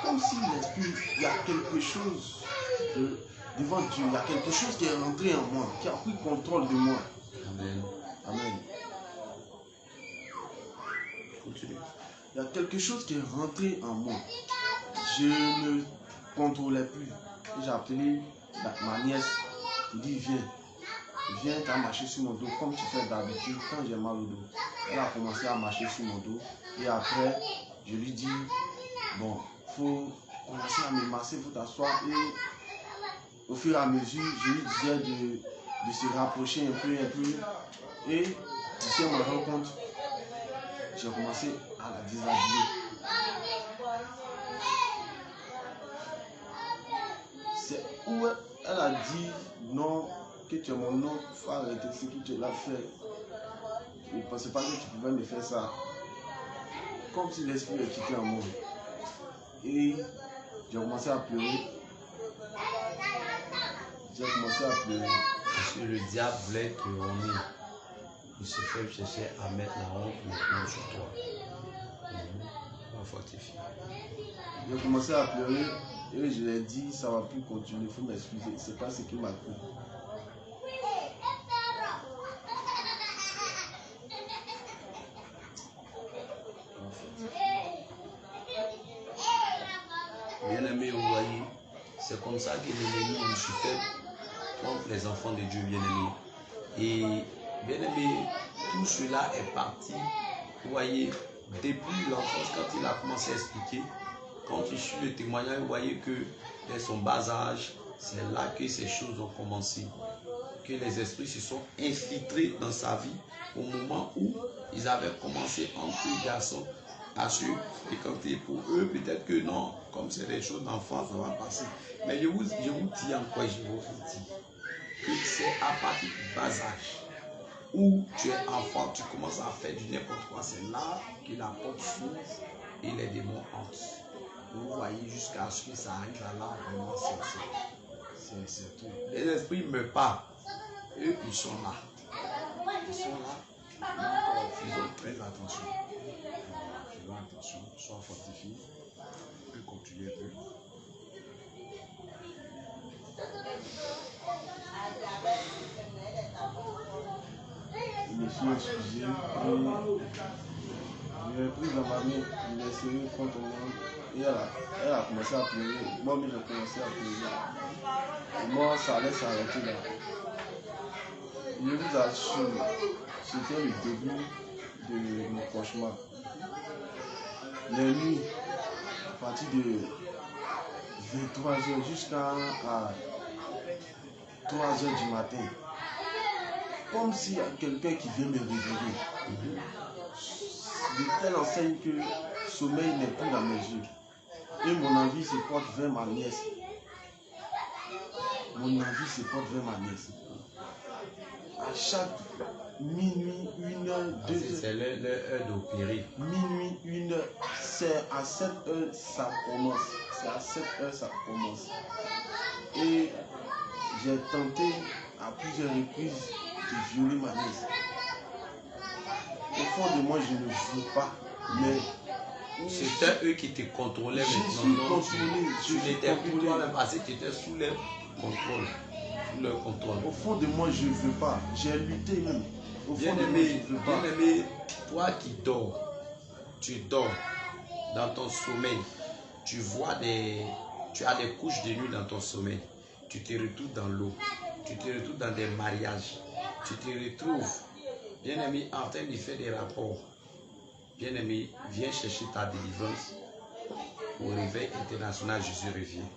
comme si l'esprit, il y a quelque chose devant Dieu, il y a quelque chose qui est rentré en moi, qui a pris contrôle de moi. Amen. Amen. Continue. Il y a quelque chose qui est rentré en moi. Je ne contrôlais plus. J'ai appelé ma nièce, il dit viens, tu as marché sur mon dos comme tu fais d'habitude quand j'ai mal au dos. Elle a commencé à marcher sur mon dos et après je lui dis bon, il faut commencer à me masser, il faut t'asseoir et au fur et à mesure, je lui disais de se rapprocher un peu. Et d'ici à ma rencontre, j'ai commencé à la déshabiller. C'est où elle a dit non, que tu es mon nom, il faut arrêter ce que tu l'as fait. Je ne pensais pas que tu pouvais me faire ça. Comme si l'esprit est quitté en moi. Et j'ai commencé à pleurer. Parce que le diable voulait te honner. Il se fait chercher à mettre la honte maintenant sur toi. On va fortifier. J'ai commencé à pleurer et je lui ai dit ça ne va plus continuer, il faut m'excuser. C'est pas ce qui m'a pris. Bien-aimé, vous voyez, c'est comme ça que l'ennemi nous suffit contre les enfants de Dieu, bien-aimés. Et bien-aimé, tout cela est parti, vous voyez, depuis l'enfance, quand il a commencé à expliquer, quand il suit le témoignage, vous voyez que dès son bas âge, c'est là que ces choses ont commencé. Que les esprits se sont infiltrés dans sa vie au moment où ils avaient commencé entre les garçons à se fréquenter. Pour eux, peut-être que non, comme c'est des choses d'enfance, ça va passer. Mais je vous dis encore, je vous dis que c'est à partir du bas âge où tu es enfant, tu commences à faire du n'importe quoi. C'est là que la porte s'ouvre et les démons entrent. Vous voyez, jusqu'à ce que ça arrive à là, vraiment, c'est tout. Les esprits ne meurent pas. Eux, ils sont là. Ils sont là. Donc, faisons très attention. Faisons attention. Sois fortifié. On peut continuer un peu. Je me suis excusé. Je l'ai pris dans ma main. Je l'ai serré contre moi. Et elle a commencé à pleurer. Moi-même, j'ai commencé à pleurer. Et moi, ça allait s'arrêter là. Je vous assure, c'était le début de mon cauchemar. Les nuits, à partir de 23h jusqu'à 3h du matin, comme s'il y a quelqu'un qui vient me réveiller. De telle enseigne que le sommeil n'est plus dans mes yeux. Et mon envie se porte vers ma nièce. Mon envie se porte vers ma nièce. À chaque minuit, 1h, 2h. C'est l'heure d'opérer. Minuit, 1h. C'est à 7h ça commence. C'est à 7h ça commence. Et j'ai tenté à plusieurs reprises de violer ma nièce. Au fond de moi, je ne veux pas. Mais c'était eux qui te contrôlaient maintenant. Je suis contrôlé. Tu n'étais plus toi-même parce que tu étais sous leur contrôle. Au fond de moi, je ne veux pas. J'ai lutté même. Au fond de moi, je ne veux pas. Bien-aimé, toi qui dors, tu dors dans ton sommeil. Tu as des couches de nuit dans ton sommeil. Tu te retrouves dans l'eau. Tu te retrouves dans des mariages. Tu te retrouves, bien-aimé, en train de faire des rapports. Bien-aimé, viens chercher ta délivrance. Au réveil international, Jésus revient.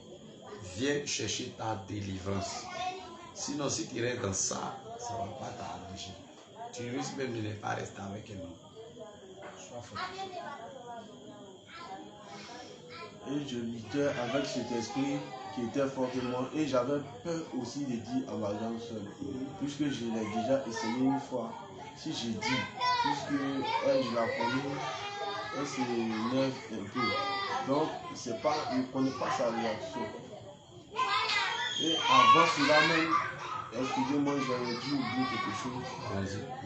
Viens chercher ta délivrance. Sinon, si tu restes dans ça, ça ne va pas t'arranger. Tu risques même de ne pas rester avec un homme. Sois fortifié. Et je luttais avec cet esprit qui était fort en moi. Et j'avais peur aussi de dire à ma grande soeur, puisque je l'ai déjà essayé une fois. Si j'ai dit, puisque elle, je la connais, elle s'énerve un peu. Donc, je ne connais pas sa réaction. Et avant cela même, excusez-moi, j'avais dû oublier quelque chose.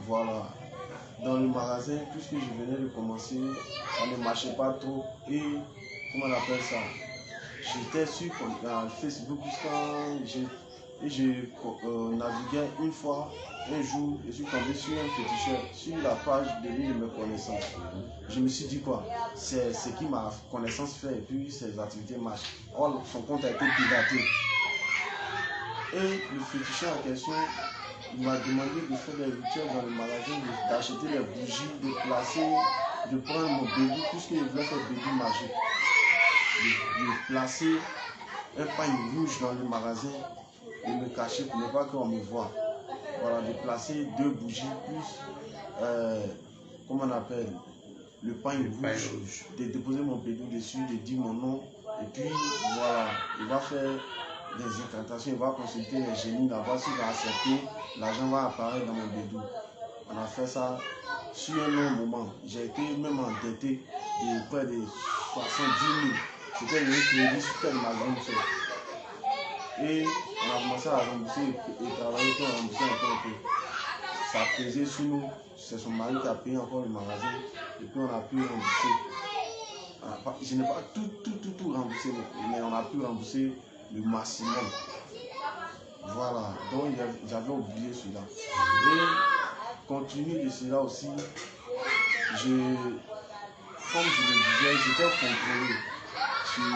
Voilà. Dans le magasin, puisque je venais de commencer, ça ne marchait pas trop. Et, comment on appelle ça? J'étais sur Facebook et je naviguais une fois, un jour, je suis tombé sur un féticheur, sur la page de l'une de mes connaissances. Je me suis dit quoi? C'est ce qui ma connaissance fait et puis ses activités marchent. Or, son compte a été piraté. Et le féticheur en question, il m'a demandé de faire des rituels dans le magasin, d'acheter les bougies, de placer, de prendre mon bébé, puisqu'il voulait faire bébé magique. De placer un pagne rouge dans le magasin de me cacher pour ne pas qu'on me voie. Voilà, de placer 2 bougies plus, comment on appelle, le pain rouge, de déposer mon pédou dessus, de dire mon nom, et puis voilà, il va faire des incantations, il va consulter les génies, d'abord s'il va accepter, l'argent va apparaître dans mon pédou. On a fait ça sur un long moment. J'ai été même endetté de près de 70 000. C'était le crédit sur ma grande soeur. Et on a commencé à rembourser et travailler pour rembourser un peu. Ça pesait sur nous. C'est son mari qui a payé encore le magasin. Et puis on a pu rembourser. Je n'ai pas tout remboursé, mais on a pu rembourser le maximum. Voilà. Donc j'avais oublié cela. Et continue de cela aussi, comme je le disais, j'étais contrôlé sur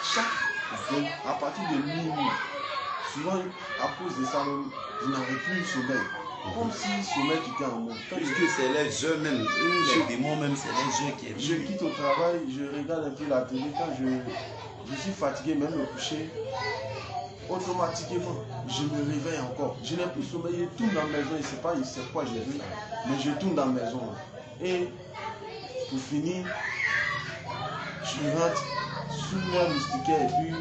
chaque veille, à partir de minuit. Souvent, à cause de ça, je n'avais plus le sommeil. Comme si le sommeil quittait en moi. Puisque c'est les jeux même, les démons même, c'est les jeux qui je quitte au travail, je regarde un peu la télé. Quand je suis fatigué, même me coucher, automatiquement, je me réveille encore. Je n'ai plus sommeil, je tourne dans la maison, je ne sais pas quoi j'ai vu, mais je tourne dans la maison. Et pour finir, je rentre sous un moustiquaire et puis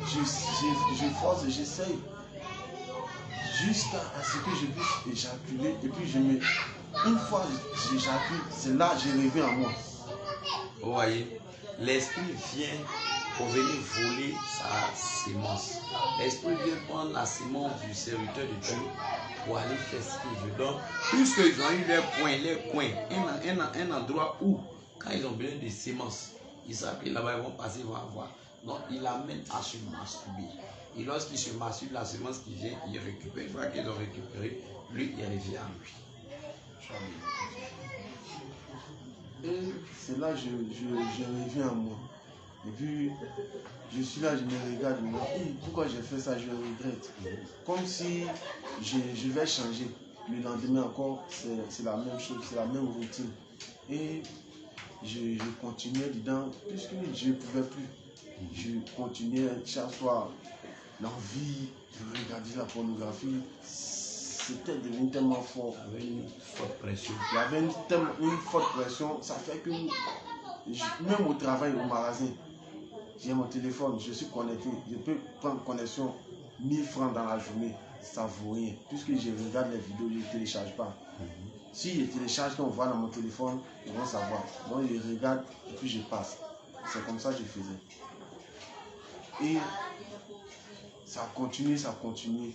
je force et j'essaye jusqu'à ce que je puisse éjaculer. Et puis une fois j'éjacule, c'est là que j'ai rêvé en moi. Vous voyez, l'esprit vient pour venir voler sa sémence. L'esprit vient prendre la sémence du serviteur de Dieu pour aller faire ce qu'il veut. Donc, puisqu'ils ont eu leur coin, un endroit où, quand ils ont besoin de sémences, ils savent que là-bas ils vont passer, ils vont avoir. Donc, ils l'amènent à se masturber. Et lorsqu'ils se masturbent, la sémence qui vient, ils récupèrent. Une fois qu'ils ont récupéré, lui, il revient à lui. Et c'est là que je reviens à moi. Et puis, je suis là, je me regarde, je me dis, pourquoi j'ai fait ça, je regrette. Comme si je vais changer. Le lendemain encore, c'est la même chose, c'est la même routine. Et je continuais dedans, puisque je ne pouvais plus. Je continuais chaque soir, l'envie de regarder la pornographie. C'était devenu tellement fort. Il y avait une forte pression. Il y avait une forte pression. Ça fait que, même au travail, au magasin, j'ai mon téléphone, je suis connecté. Je peux prendre connexion 1000 francs dans la journée. Ça vaut rien. Puisque je regarde les vidéos, je ne télécharge pas. Si je télécharge, quand on voit dans mon téléphone, ils vont savoir. Donc je regarde et puis je passe. C'est comme ça que je faisais. Et ça continue, ça continue.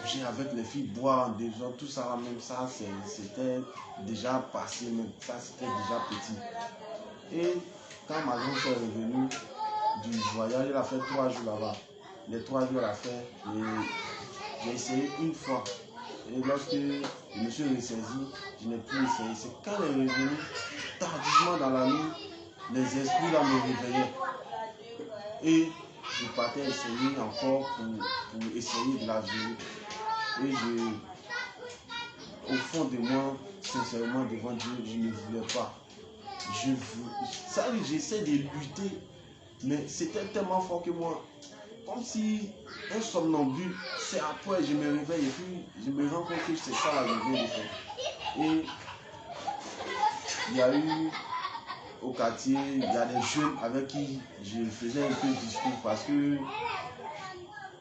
J'ai avec les filles boire en désordre, tout ça même ça, c'était déjà passé même. Ça, c'était déjà petit. Et quand ma grande soeur est revenue du voyage, elle a fait 3 jours là-bas. Les 3 jours, elle a fait. Et j'ai essayé une fois. Et lorsque je me suis ressaisi, je n'ai plus essayé. C'est quand elle est revenue, tardivement dans la nuit, les esprits là me réveillaient. Et je partais essayer encore pour essayer de la violer. Et au fond de moi, sincèrement devant Dieu, je ne voulais pas. J'essaie de lutter, mais c'était tellement fort que moi, comme si un somnambule, c'est après je me réveille et puis je me rends compte que c'est ça la vérité de faire. Et il y a eu au quartier, il y a des jeunes avec qui je faisais un peu de discours parce que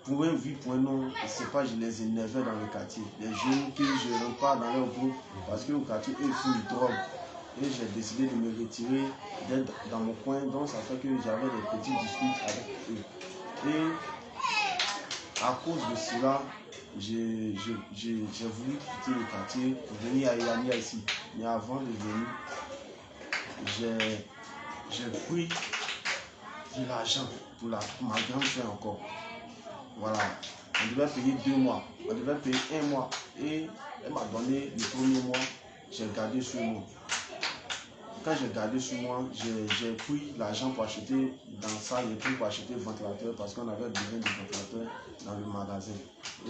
pour un oui, pour un non, c'est pas, je les énervais dans le quartier. Les jeunes que je ne rentre pas dans leur groupe parce qu'au quartier, eux, ils font du drogue. Et j'ai décidé de me retirer, d'être dans mon coin. Donc ça fait que j'avais des petits discours avec eux. Et à cause de cela, j'ai voulu quitter le quartier pour venir à Yania ici. Mais avant de venir, j'ai pris de l'argent pour ma grande soeur encore. Voilà, on devait payer 2 mois, on devait payer 1 mois. Et elle m'a donné le premier mois, j'ai gardé sur moi. Quand j'ai gardé sur moi, j'ai pris l'argent pour acheter dans ça, j'ai pris pour acheter ventilateur parce qu'on avait besoin de ventilateur dans le magasin.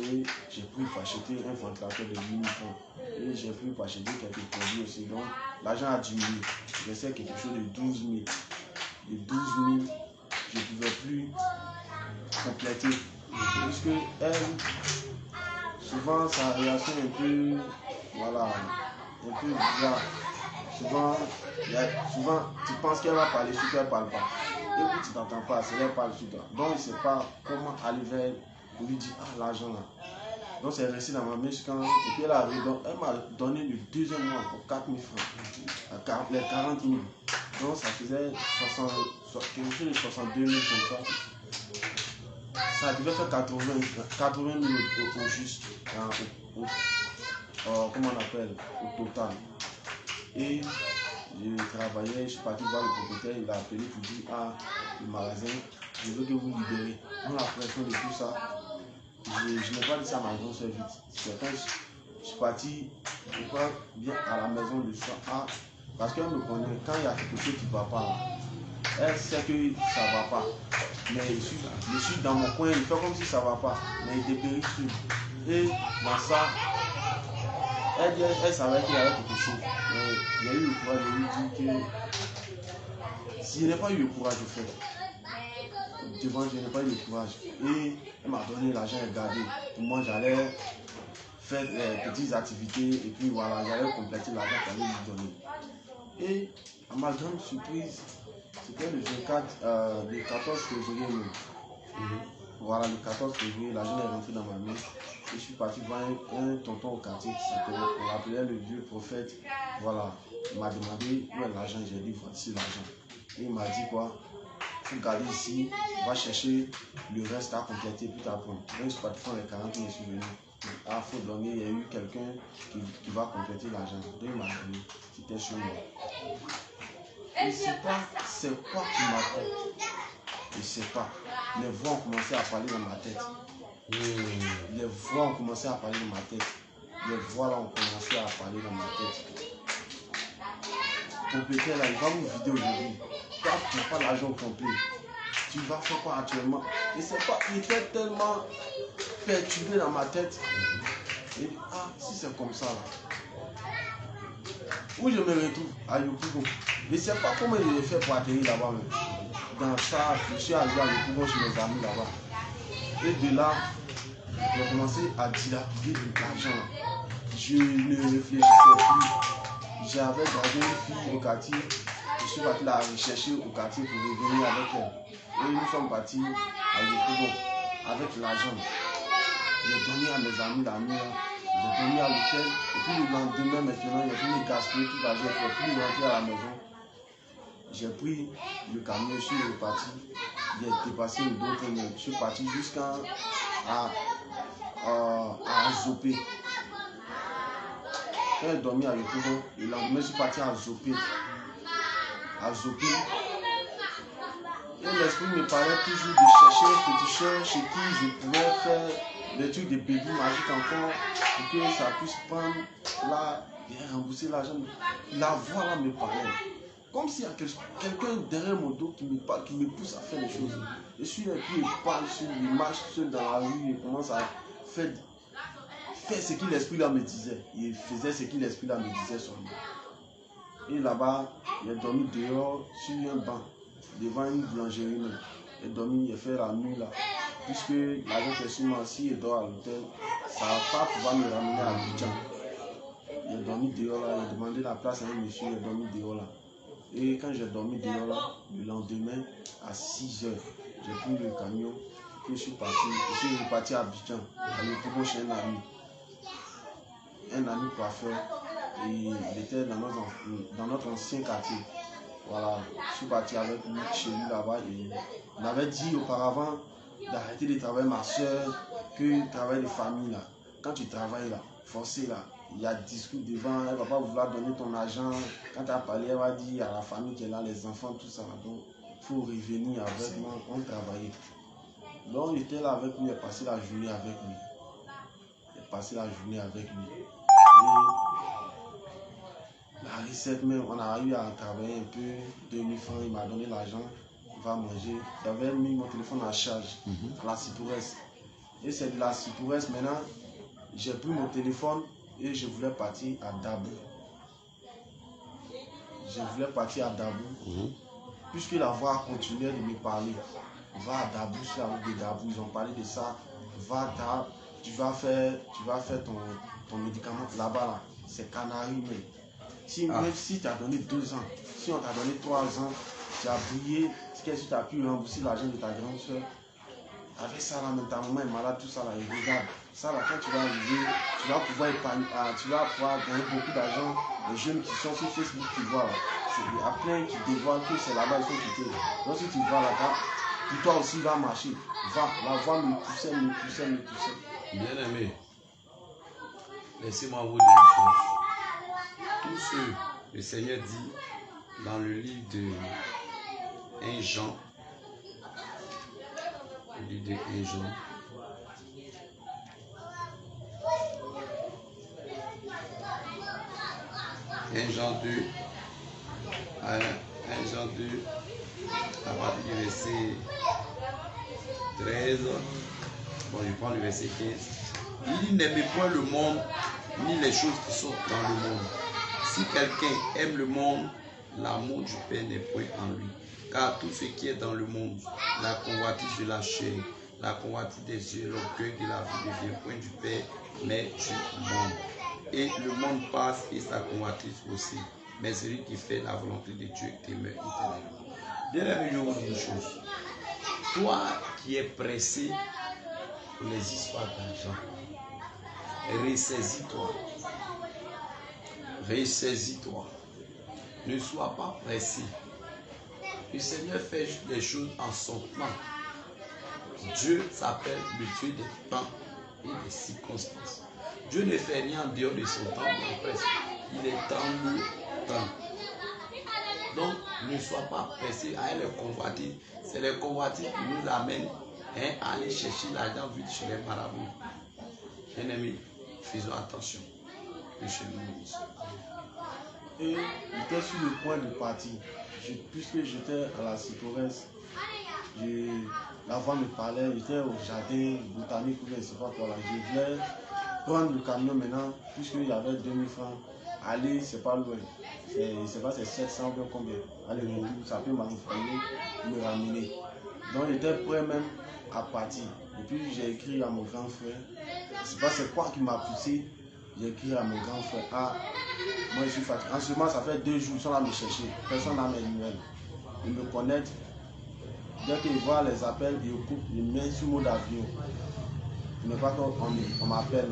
Et j'ai pris pour acheter un ventilateur de 8 000 francs. Et j'ai pris pour acheter quelques produits aussi. Donc l'argent a diminué. J'ai fait quelque chose de 12 000. De 12 000, je ne pouvais plus compléter. Puisque elle, souvent sa réaction est un peu, voilà, un peu bizarre. Souvent, tu penses qu'elle va parler sur toi, elle ne parle pas. Et puis tu t'entends pas, c'est elle parle sur toi. Donc il ne sait pas comment aller vers elle pour lui dire, ah, l'argent là. Donc c'est resté dans ma main jusqu'à... Et puis elle m'a donné le deuxième mois pour 4 000 francs, les 40 000. Donc ça faisait 62 000 comme ça. Ça devait faire 80 000 au juste, comment on appelle, au total. Et je travaillais, je suis parti voir le propriétaire, il a appelé pour dire, ah, le magasin, je veux que vous libérez. Dans la pression de tout ça, je n'ai pas dit ça à ma grosse soeur vite. C'est quand je suis parti, je crois bien à la maison le soir, ah, parce qu'elle me connaît, quand il y a quelque chose qui ne va pas, elle sait que ça ne va pas. Mais je suis dans mon coin, il fait comme si ça ne va pas, mais il dépérit sur. Et dans ça, elle savait qu'il y avait quelque chose. Mais il y a eu le courage de lui dire que si je n'ai pas eu le courage de faire, devant, je n'ai pas eu le courage. Et elle m'a donné l'argent à garder. Pour moi, j'allais faire des petites activités et puis voilà, j'allais compléter l'argent qu'elle allait lui donner. Et à ma grande surprise, c'était le 14 février. Voilà, le 14 février, l'argent est rentré dans ma main. Et je suis parti voir un tonton au quartier qui s'appelait, on l'appelait le vieux prophète. Voilà, il m'a demandé où est l'argent. J'ai dit, voici l'argent. Et il m'a dit quoi? Il faut garder ici, va chercher le reste à compléter plus tard. Donc je suis parti faire les 40 000 et je suis venu. Ah, faut donner, il y a eu quelqu'un qui va compléter l'argent. Donc il m'a donné, c'était chez moi. Je ne sais pas c'est quoi qui m'appelle. Je ne sais pas. Les voix ont commencé à parler dans ma tête. Les voix ont commencé à parler dans ma tête. Les voix là ont commencé à parler dans ma tête. Propriétaire là, il va vous vider aujourd'hui. Toi, tu n'as pas l'argent complet. Tu vas faire quoi actuellement? Et c'est pas, il était tellement perturbé dans ma tête. Et ah, si c'est comme ça là. Où je me retrouve? À Yopougon. Je ne sais pas comment je l'ai fait pour atterrir là-bas. Dans ça, je suis arrivé à Yopougon chez mes amis là-bas. Et de là, j'ai commencé à dilapider de l'argent. Je ne réfléchissais plus. J'avais gardé une fille au quartier. Je suis parti la rechercher au quartier pour revenir avec elle. Et nous sommes partis à Yopougon avec l'argent. J'ai donné à mes amis la nuit. J'ai dormi à l'hôtel. Et puis le lendemain, maintenant, il y a fini de gaspiller tout l'argent. Je ne pouvais plus rentrer à la maison. J'ai pris le camion, je suis reparti. J'ai dépassé le dos. Je suis parti jusqu'à Zopé. Quand j'ai dormi à Yopougon, le lendemain, je suis parti à Zopé. Et l'esprit me parlait toujours de chercher un féticheur chez qui je pouvais faire des trucs de bébé magique encore pour que ça puisse prendre là et rembourser l'argent. La voix là me parlait. Comme s'il y a quelqu'un derrière mon dos qui me parle, qui me pousse à faire des choses. Je suis là et puis il parle sur il marche seul dans la rue et commence à faire ce que l'esprit là me disait. Il faisait ce que l'esprit là me disait sur lui. Et là-bas, il a dormi dehors sur un banc, devant une boulangerie. Il a dormi, il a fait la nuit là. Puisque l'argent est sûrement si il dort à l'hôtel, ça ne va pas pouvoir me ramener à Abidjan. Il a dormi dehors là, il a demandé la place à un monsieur, il a dormi dehors là. Et quand j'ai dormi dehors là, le lendemain, à 6 h, j'ai pris le camion et je suis reparti à Abidjan, à Yopougon chez un ami coiffeur. Et il était dans notre ancien quartier. Voilà, je suis parti avec lui chez lui là-bas et il m'avait dit auparavant d'arrêter de travailler ma soeur, que le travail de famille là, quand tu travailles là, forcé là, il y a discours devant, elle ne va pas vouloir donner ton argent. Quand tu as parlé, elle va dire à la famille qu'elle a, les enfants, tout ça. Donc, il faut revenir avec moi, on travaillait. Donc, il était là avec lui, il a passé la journée avec lui. Et la recette même, on a eu à travailler un peu, 2000 francs, il m'a donné l'argent, il va manger. J'avais mis mon téléphone à charge, à la Cipouresse. Et c'est de la Cipouresse, maintenant, j'ai pris mon téléphone et je voulais partir à Dabou. Puisque la voix continuait de me parler. Va à Dabou, je suis avec des Dabou, ils ont parlé de ça. tu vas faire ton médicament là-bas, là. C'est Canaries, mais même si tu as donné 2 ans, si on t'a donné 3 ans, tu as brillé, qu'est-ce que tu as pu rembourser l'argent de ta grande soeur? Avec ça, là, même ta maman est malade, tout ça, là, et regarde, ça, là, quand tu vas arriver, tu vas pouvoir épargner, tu vas pouvoir gagner beaucoup d'argent. Les jeunes qui sont sur Facebook, tu vois, là, il y a plein qui dévoilent que c'est là-bas, il faut quitter. Donc, si tu vas là-bas, pour toi aussi, va marcher. Va, la voix me poussait. Bien aimé, laissez-moi vous dire une chose. Tous ceux, le Seigneur dit dans le livre de 1 Jean, le livre de 1 Jean, Jean 2, 1 Jean 2, à partir du verset 13, bon, je prends le verset 15. Il dit, n'aimez point le monde, ni les choses qui sont dans le monde. Si quelqu'un aime le monde, l'amour du Père n'est point en lui. Car tout ce qui est dans le monde, la convoitise de la chair, la convoitise des yeux, l'orgueil de la vie ne vient point du Père, mais du monde. Et le monde passe et sa convoitise aussi. Mais celui qui fait la volonté de Dieu demeure éternellement. Bien aimé, je vous dis une chose. Toi qui es pressé pour les histoires d'argent, ressaisis-toi. Ressaisis-toi. Ne sois pas pressé. Le Seigneur fait les choses en son temps. Dieu s'appelle le Dieu des temps et des circonstances. Dieu ne fait rien en dehors de son temps, mais presque. Il est dans le temps. Donc, ne sois pas pressé à les convoitises. C'est les convoitises qui nous amènent à aller chercher l'argent vite chez les marabouts. Bien aimé, faisons attention. Et j'étais sur le point de partir. Puisque j'étais à la Cypresse, la voix me parlait, j'étais au jardin botanique ou je ne sais pas quoi là. Je voulais prendre le camion maintenant, puisqu'il y avait 2000 francs. Aller, c'est pas loin. C'est pas, c'est 700 ou combien. Aller, ça peut m'envoyer, me ramener. Donc j'étais prêt même à partir. Et puis j'ai écrit à mon grand frère. Je ne sais pas c'est quoi qui m'a poussé. J'ai écrit à mon grand frère. Ah, moi je suis fatigué. En ce moment, ça fait 2 jours, ils sont là me chercher. Personne n'a mes nouvelles. Ils me connaissent. Dès qu'ils voient les appels, ils coupent, ils mettent sur mode avion. Il n'est pas qu'on m'appelle.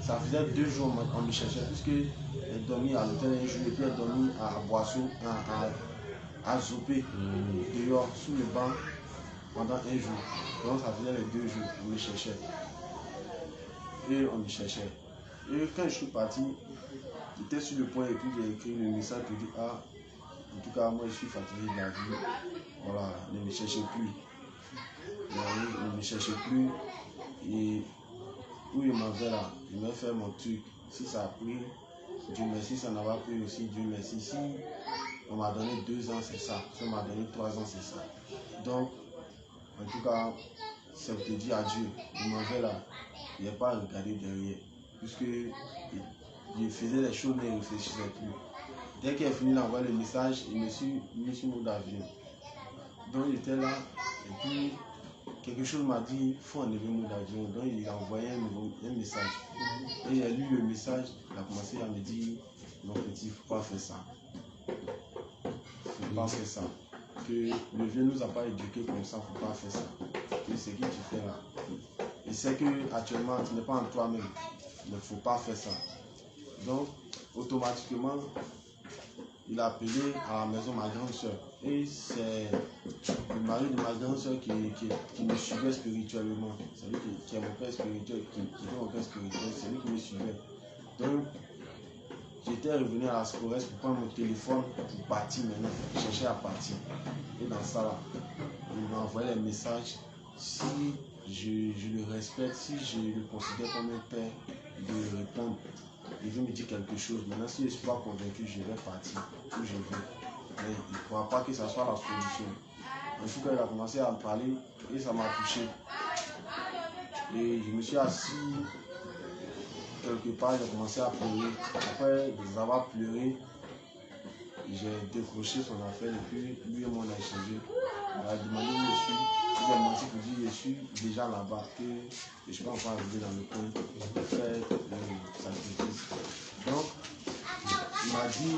Ça faisait 2 jours qu'on me cherchait, puisque j'ai dormi à l'hôtel un jour, et puis j'ai dormi à Boisseau, à Zopé, dehors, sous le banc, pendant 1 jour. Donc ça faisait les 2 jours, on me cherchait. Et on me cherchait. Et quand je suis parti, j'étais sur le point, et puis j'ai écrit le message pour dire, ah, en tout cas, moi je suis fatigué de la vie. Voilà, ne me cherchez plus. Ne me cherchez plus. Et où il m'avait là, il m'a fait mon truc. Si ça a pris, Dieu merci, ça n'a pas pris aussi, Dieu merci. Si on m'a donné 2 ans, c'est ça. Si on m'a donné 3 ans, c'est ça. Donc, en tout cas, c'est pour te dire adieu. Il m'avait là, il n'a pas regardé derrière. Puisque il faisait les choses, mais il ne réfléchissait plus. Dès qu'il a fini d'envoyer le message, il me suis mis sur mode avion. Donc, il était là, et puis quelque chose m'a dit, il faut enlever le mode avion. Donc il a envoyé un message. Et il a lu le message, il a commencé à me dire, non petit, il ne faut pas faire ça. Il ne faut pas faire ça. Que le vieux ne nous a pas éduqués comme ça, il ne faut pas faire ça. Et c'est ce que tu fais là. Et c'est que actuellement tu n'es pas en toi-même. Il ne faut pas faire ça. Donc automatiquement, il a appelé à la maison ma grande soeur. Et c'est le mari de ma grande soeur qui me suivait spirituellement. C'est lui qui est mon père spirituel, qui est mon père spirituel, c'est lui qui me suivait. Donc, j'étais revenu à la Sporesse pour prendre mon téléphone pour partir maintenant, chercher à partir. Et dans ça là, il m'a envoyé les messages. Si je le respecte, si je le considère comme un père, de répondre. Il veut me dire quelque chose. Maintenant, si je ne suis pas convaincu, je vais partir où je veux. Mais il ne croit pas que ça soit la solution. En tout cas, il a commencé à me parler et ça m'a touché. Et je me suis assis quelque part, j'ai commencé à pleurer. Après avoir pleuré, j'ai décroché son affaire et puis lui et moi on a échangé. Elle a demandé où je suis. Je lui ai menti pour dire je suis déjà là-bas, que je ne suis pas encore arrivé dans le coin pour faire le sacrifice. Donc, il m'a dit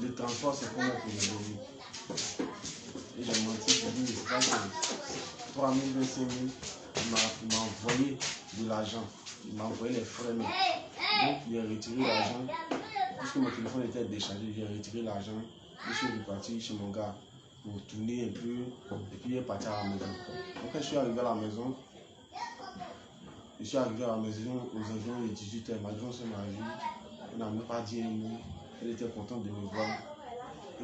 le transport c'est combien pour me donner. Et j'ai menti pour dire c'est pas grave. 3 000, 25 000, il m'a envoyé de l'argent. Il m'a envoyé les frais même. Donc, il a retiré l'argent. Puisque mon téléphone était déchargé, j'ai retiré l'argent. Je suis reparti chez mon gars pour tourner un peu. Et puis, il est parti à la maison. Donc, quand je suis arrivé à la maison, aux environs de 18h. Ma grande soeur m'a vu. Elle n'a même pas dit un mot. Elle était contente de me voir.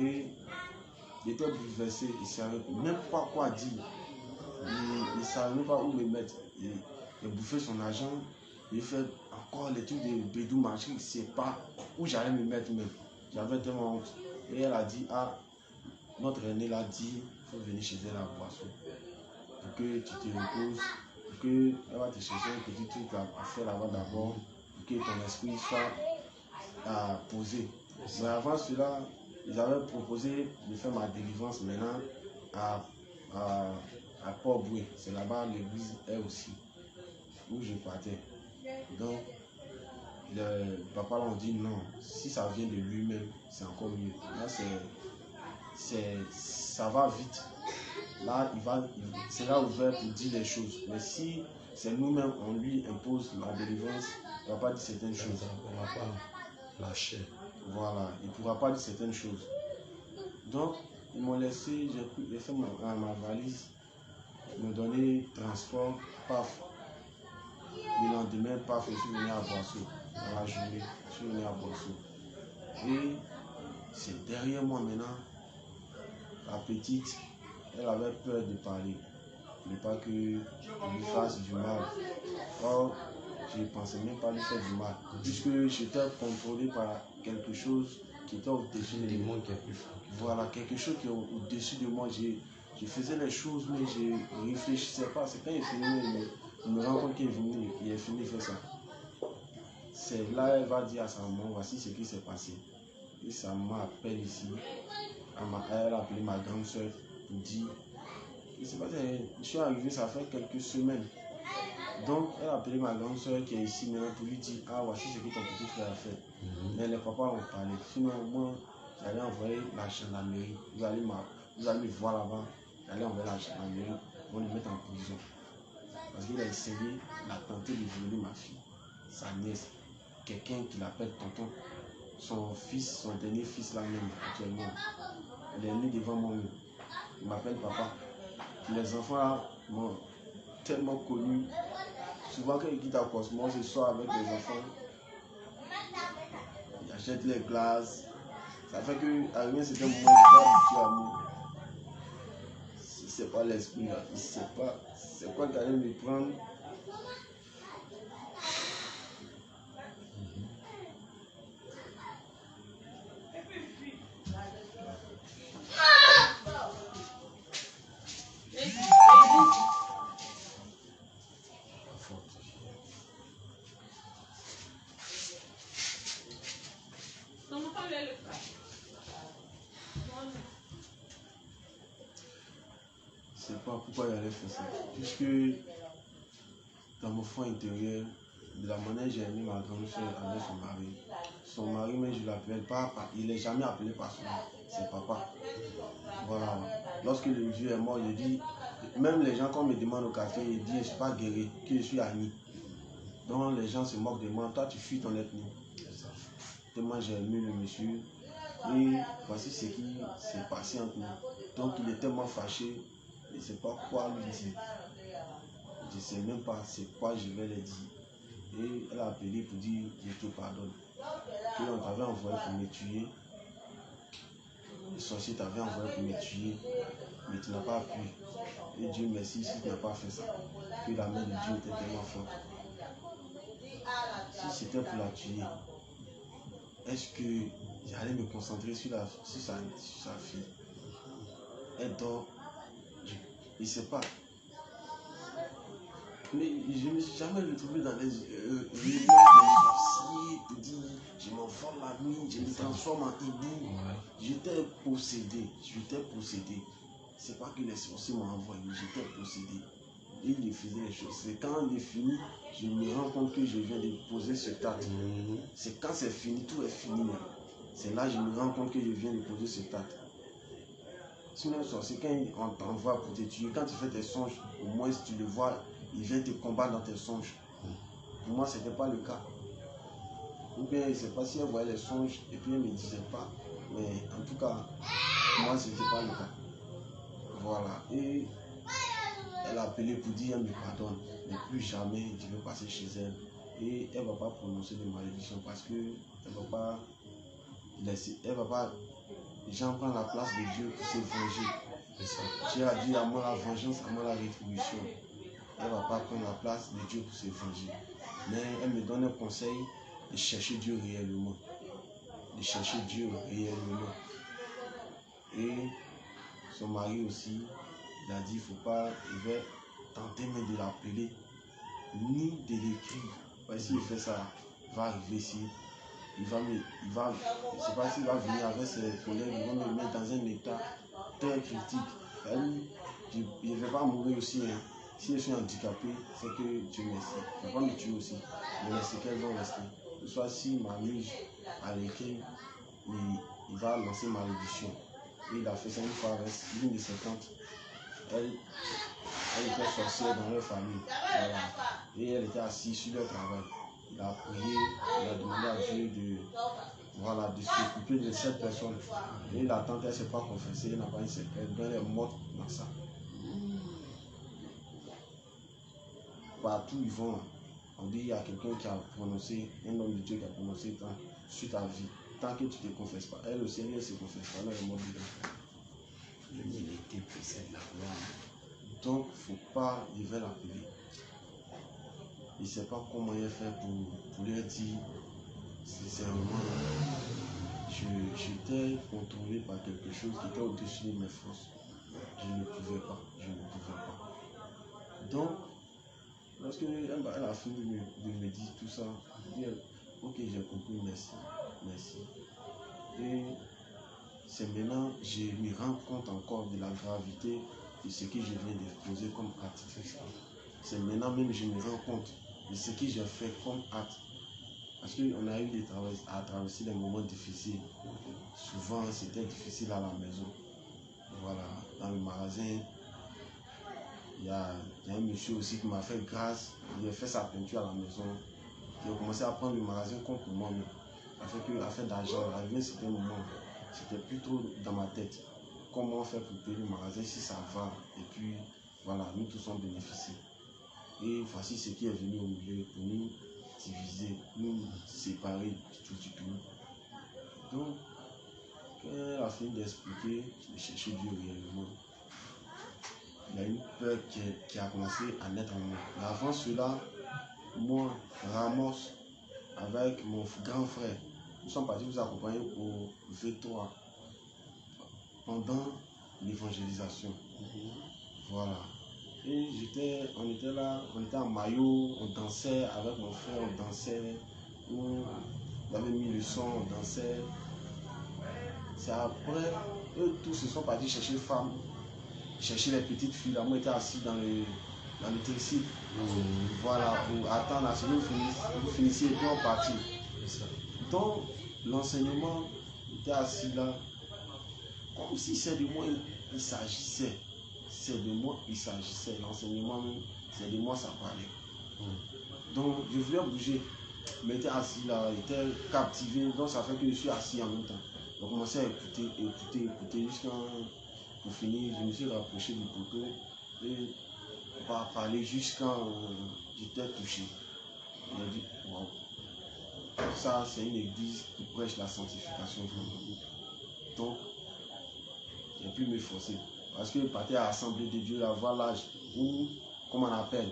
Et il était bouleversé. Il ne savait même pas quoi dire. Il ne savait même pas où me mettre. Il a bouffé son argent. Il fait encore les trucs de bédou marché. Il ne sait pas où j'allais me mettre même. J'avais tellement honte. Et elle a dit, ah, notre aîné l'a dit, il faut venir chez elle à Boisseau. Pour que tu te reposes, pour qu'elle va te chercher un petit truc à faire là-bas d'abord, pour que ton esprit soit posé. Mais avant cela, ils avaient proposé de faire ma délivrance maintenant à Port-Boué. C'est là-bas l'église est aussi, où je partais. Donc, le papa l'a dit non, si ça vient de lui-même, c'est encore mieux. Là, ça va vite. Là, c'est là ouvert pour dire les choses. Mais si c'est nous-mêmes, on lui impose la délivrance, il ne va pas dire certaines choses. On ne va pas lâcher. Voilà, il ne pourra pas dire certaines choses. Donc, ils m'ont laissé, j'ai fait ma valise, ils m'ont donné transport, paf. Le lendemain, paf, je suis venu à Boisseau. Dans la journée, je suis venu à Boisseau. Et c'est derrière moi maintenant, la petite, elle avait peur de parler. Il ne voulait pas que je lui fasse du mal. Or, je ne pensais même pas lui faire du mal. Puisque j'étais contrôlé par quelque chose qui était au-dessus de moi. Voilà, quelque chose qui est au-dessus de moi. Je faisais les choses, mais je ne réfléchissais pas. C'est quand il finit, il me rend compte qu'il est fini de faire ça. C'est là elle va dire à sa maman, voici ce qui s'est passé. Et sa maman appelle ici. Elle a appelé ma grande soeur pour dire. Je suis arrivé, ça fait quelques semaines. Donc, elle a appelé ma grande soeur qui est ici maintenant pour lui dire, ah, voici ce que ton petit frère a fait. Mais les papas ont parlé. Sinon, moi, j'allais envoyer la gendarmerie. Vous allez me voir là-bas. J'allais envoyer la gendarmerie pour le mettre en prison. Parce qu'il a essayé, il a tenté de violer ma fille, sa nièce. Quelqu'un qui l'appelle tonton. Son fils, son dernier fils là-même, actuellement. Il est né devant moi-même. Il m'appelle papa. Les enfants là m'ont tellement connu. Souvent quand ils quittent à Cosmo, je sors avec les enfants. Ils achètent les glaces. Ça fait que à rien c'était un moment de habitué à moi. Si c'est pas l'esprit là, je sais pas. C'est quoi qui allait me prendre. Je sais pas pourquoi il allait faire ça. Puisque dans mon fond intérieur, de la manière dont j'ai aimé ma grande soeur avec son mari. Son mari, mais je ne l'appelle pas, il n'est jamais appelé par son nom, c'est papa. Voilà. Lorsque le vieux est mort, je dis, même les gens quand me demandent au café, ils disent je ne suis pas guéri, que je suis ami. Donc les gens se moquent de moi, toi tu fuis ton ethnie. Tellement j'ai aimé le monsieur. Et voici ce qui s'est passé entre nous. Donc il est tellement fâché, il ne sait pas quoi lui dire. Je ne sais même pas c'est quoi je vais lui dire. Et elle a appelé pour dire je te pardonne. On t'avait envoyé pour me tuer. Le sorcier t'avait envoyé pour me tuer, mais tu n'as pas pu. Et Dieu merci si tu n'as pas fait ça. Que la main de Dieu était tellement forte. Si c'était pour la tuer, est-ce que j'allais me concentrer sur sa fille? Elle dort, je ne sais pas. Mais je ne me suis jamais retrouvé dans les réunions des sorciers pour dire je m'envole la nuit, je me transforme en hibou. J'étais possédé, c'est pas que les sorciers m'ont envoyé, j'étais possédé. Et il faisait les choses. C'est quand il est fini, je me rends compte que je viens de poser ce acte. C'est quand c'est fini, tout est fini. C'est là que je me rends compte que je viens de poser ce acte. Sinon, c'est quand on t'envoie pour te tuer. Quand tu fais tes songes, au moins si tu le vois, il vient te combattre dans tes songes. Pour moi, ce n'était pas le cas. Ou bien, je ne sais pas si elle voyait les songes et puis elle ne me disait pas. Mais en tout cas, pour moi, ce n'était pas le cas. Voilà. Et elle a appelé pour dire elle me pardonne. Mais plus jamais je vais passer chez elle. Et elle ne va pas prononcer de malédiction parce qu'elle ne va pas laisser. Elle ne va pas. Jean prend la place de Dieu pour se venger. Dieu a dit à moi la vengeance, à moi la rétribution. Elle ne va pas prendre la place de Dieu pour se venger. Mais elle me donne un conseil de chercher Dieu réellement. De chercher Dieu réellement. Et son mari aussi, il a dit, il ne faut pas, il va tenter même de l'appeler, ni de l'écrire. Parce que s'il fait ça, il va arriver ici. Je ne sais pas s'il va venir avec ses collègues, ils vont me mettre dans un état très critique. Je ne vais pas mourir aussi. Hein. Si je suis handicapé, c'est que Dieu merci. Il ne va pas me tuer aussi. Mais les séquelles vont rester. Soit s'il m'amuse à l'écrit, il va lancer malédiction. Et il a fait ça une fois avec l'une de ses tantes. Elle était sorcière dans leur famille. Voilà. Et elle était assise sur leur travail. Il a prié, il a demandé à Dieu de s'occuper de cette personne. Et la tante, elle ne s'est pas confessée, elle n'a pas une secrète, elle est morte dans ça. Partout ils vont, on dit qu'il y a quelqu'un qui a prononcé, un homme de Dieu qui a prononcé sur ta vie. Tant que tu ne te confesses pas, elle aussi, elle ne se confesse pas, elle est morte dedans. L'humilité précède la gloire. Donc, il ne faut pas, il va l'appeler. Il ne sait pas comment il fait pour leur dire, sincèrement, j'étais contrôlé par quelque chose qui était au-dessus de mes forces. Je ne pouvais pas. Donc, lorsque elle a fini de me dire tout ça, je dis, ok, j'ai compris, merci. Et c'est maintenant, je me rends compte encore de la gravité de ce que je viens de poser comme acte. C'est maintenant même que je me rends compte de ce que j'ai fait comme acte. Parce qu'on a eu à traverser des moments difficiles. Souvent, c'était difficile à la maison. Voilà, dans le magasin, il y a un monsieur aussi qui m'a fait grâce. Il a fait sa peinture à la maison. Il a commencé à prendre le magasin contre moi. Afin d'argent, arrivé à certains moments, c'était plutôt dans ma tête. Comment faire pour payer le magasin si ça va? Et puis, voilà, nous tous sommes bénéficiés. Et voici ce qui est venu au milieu pour nous diviser, nous séparer du tout. Donc, quand elle a fini d'expliquer, de chercher Dieu réellement, il y a une peur qui a commencé à naître en moi. Mais avant cela, moi, Ramos, avec mon grand frère, nous sommes partis vous accompagner au V3 pendant l'évangélisation. Voilà. Et on était là, on était en maillot, on dansait avec mon frère, on dansait, on avait mis le son, on dansait. C'est après, eux tous se sont partis chercher les femmes, chercher les petites filles. Là, moi j'étais assis dans le tricycle. Voilà, pour attendre à ce que vous finissiez et puis on partit. Donc, l'enseignement était assis là, comme si c'est de moi il s'agissait. C'est de moi il s'agissait. L'enseignement même, c'est de moi ça parlait. Donc, je voulais bouger. Mais j'étais assis là, j'étais captivé. Donc, ça fait que je suis assis en même temps. J'ai commencé à écouter jusqu'à pour finir. Je me suis rapproché du poteau et parler jusqu'à j'étais touché. J'ai dit, wow. Ça, c'est une église qui prêche la sanctification. Donc, j'ai pu me forcer. Parce que partir à l'Assemblée de Dieu, là-bas, l'âge où, comme on appelle,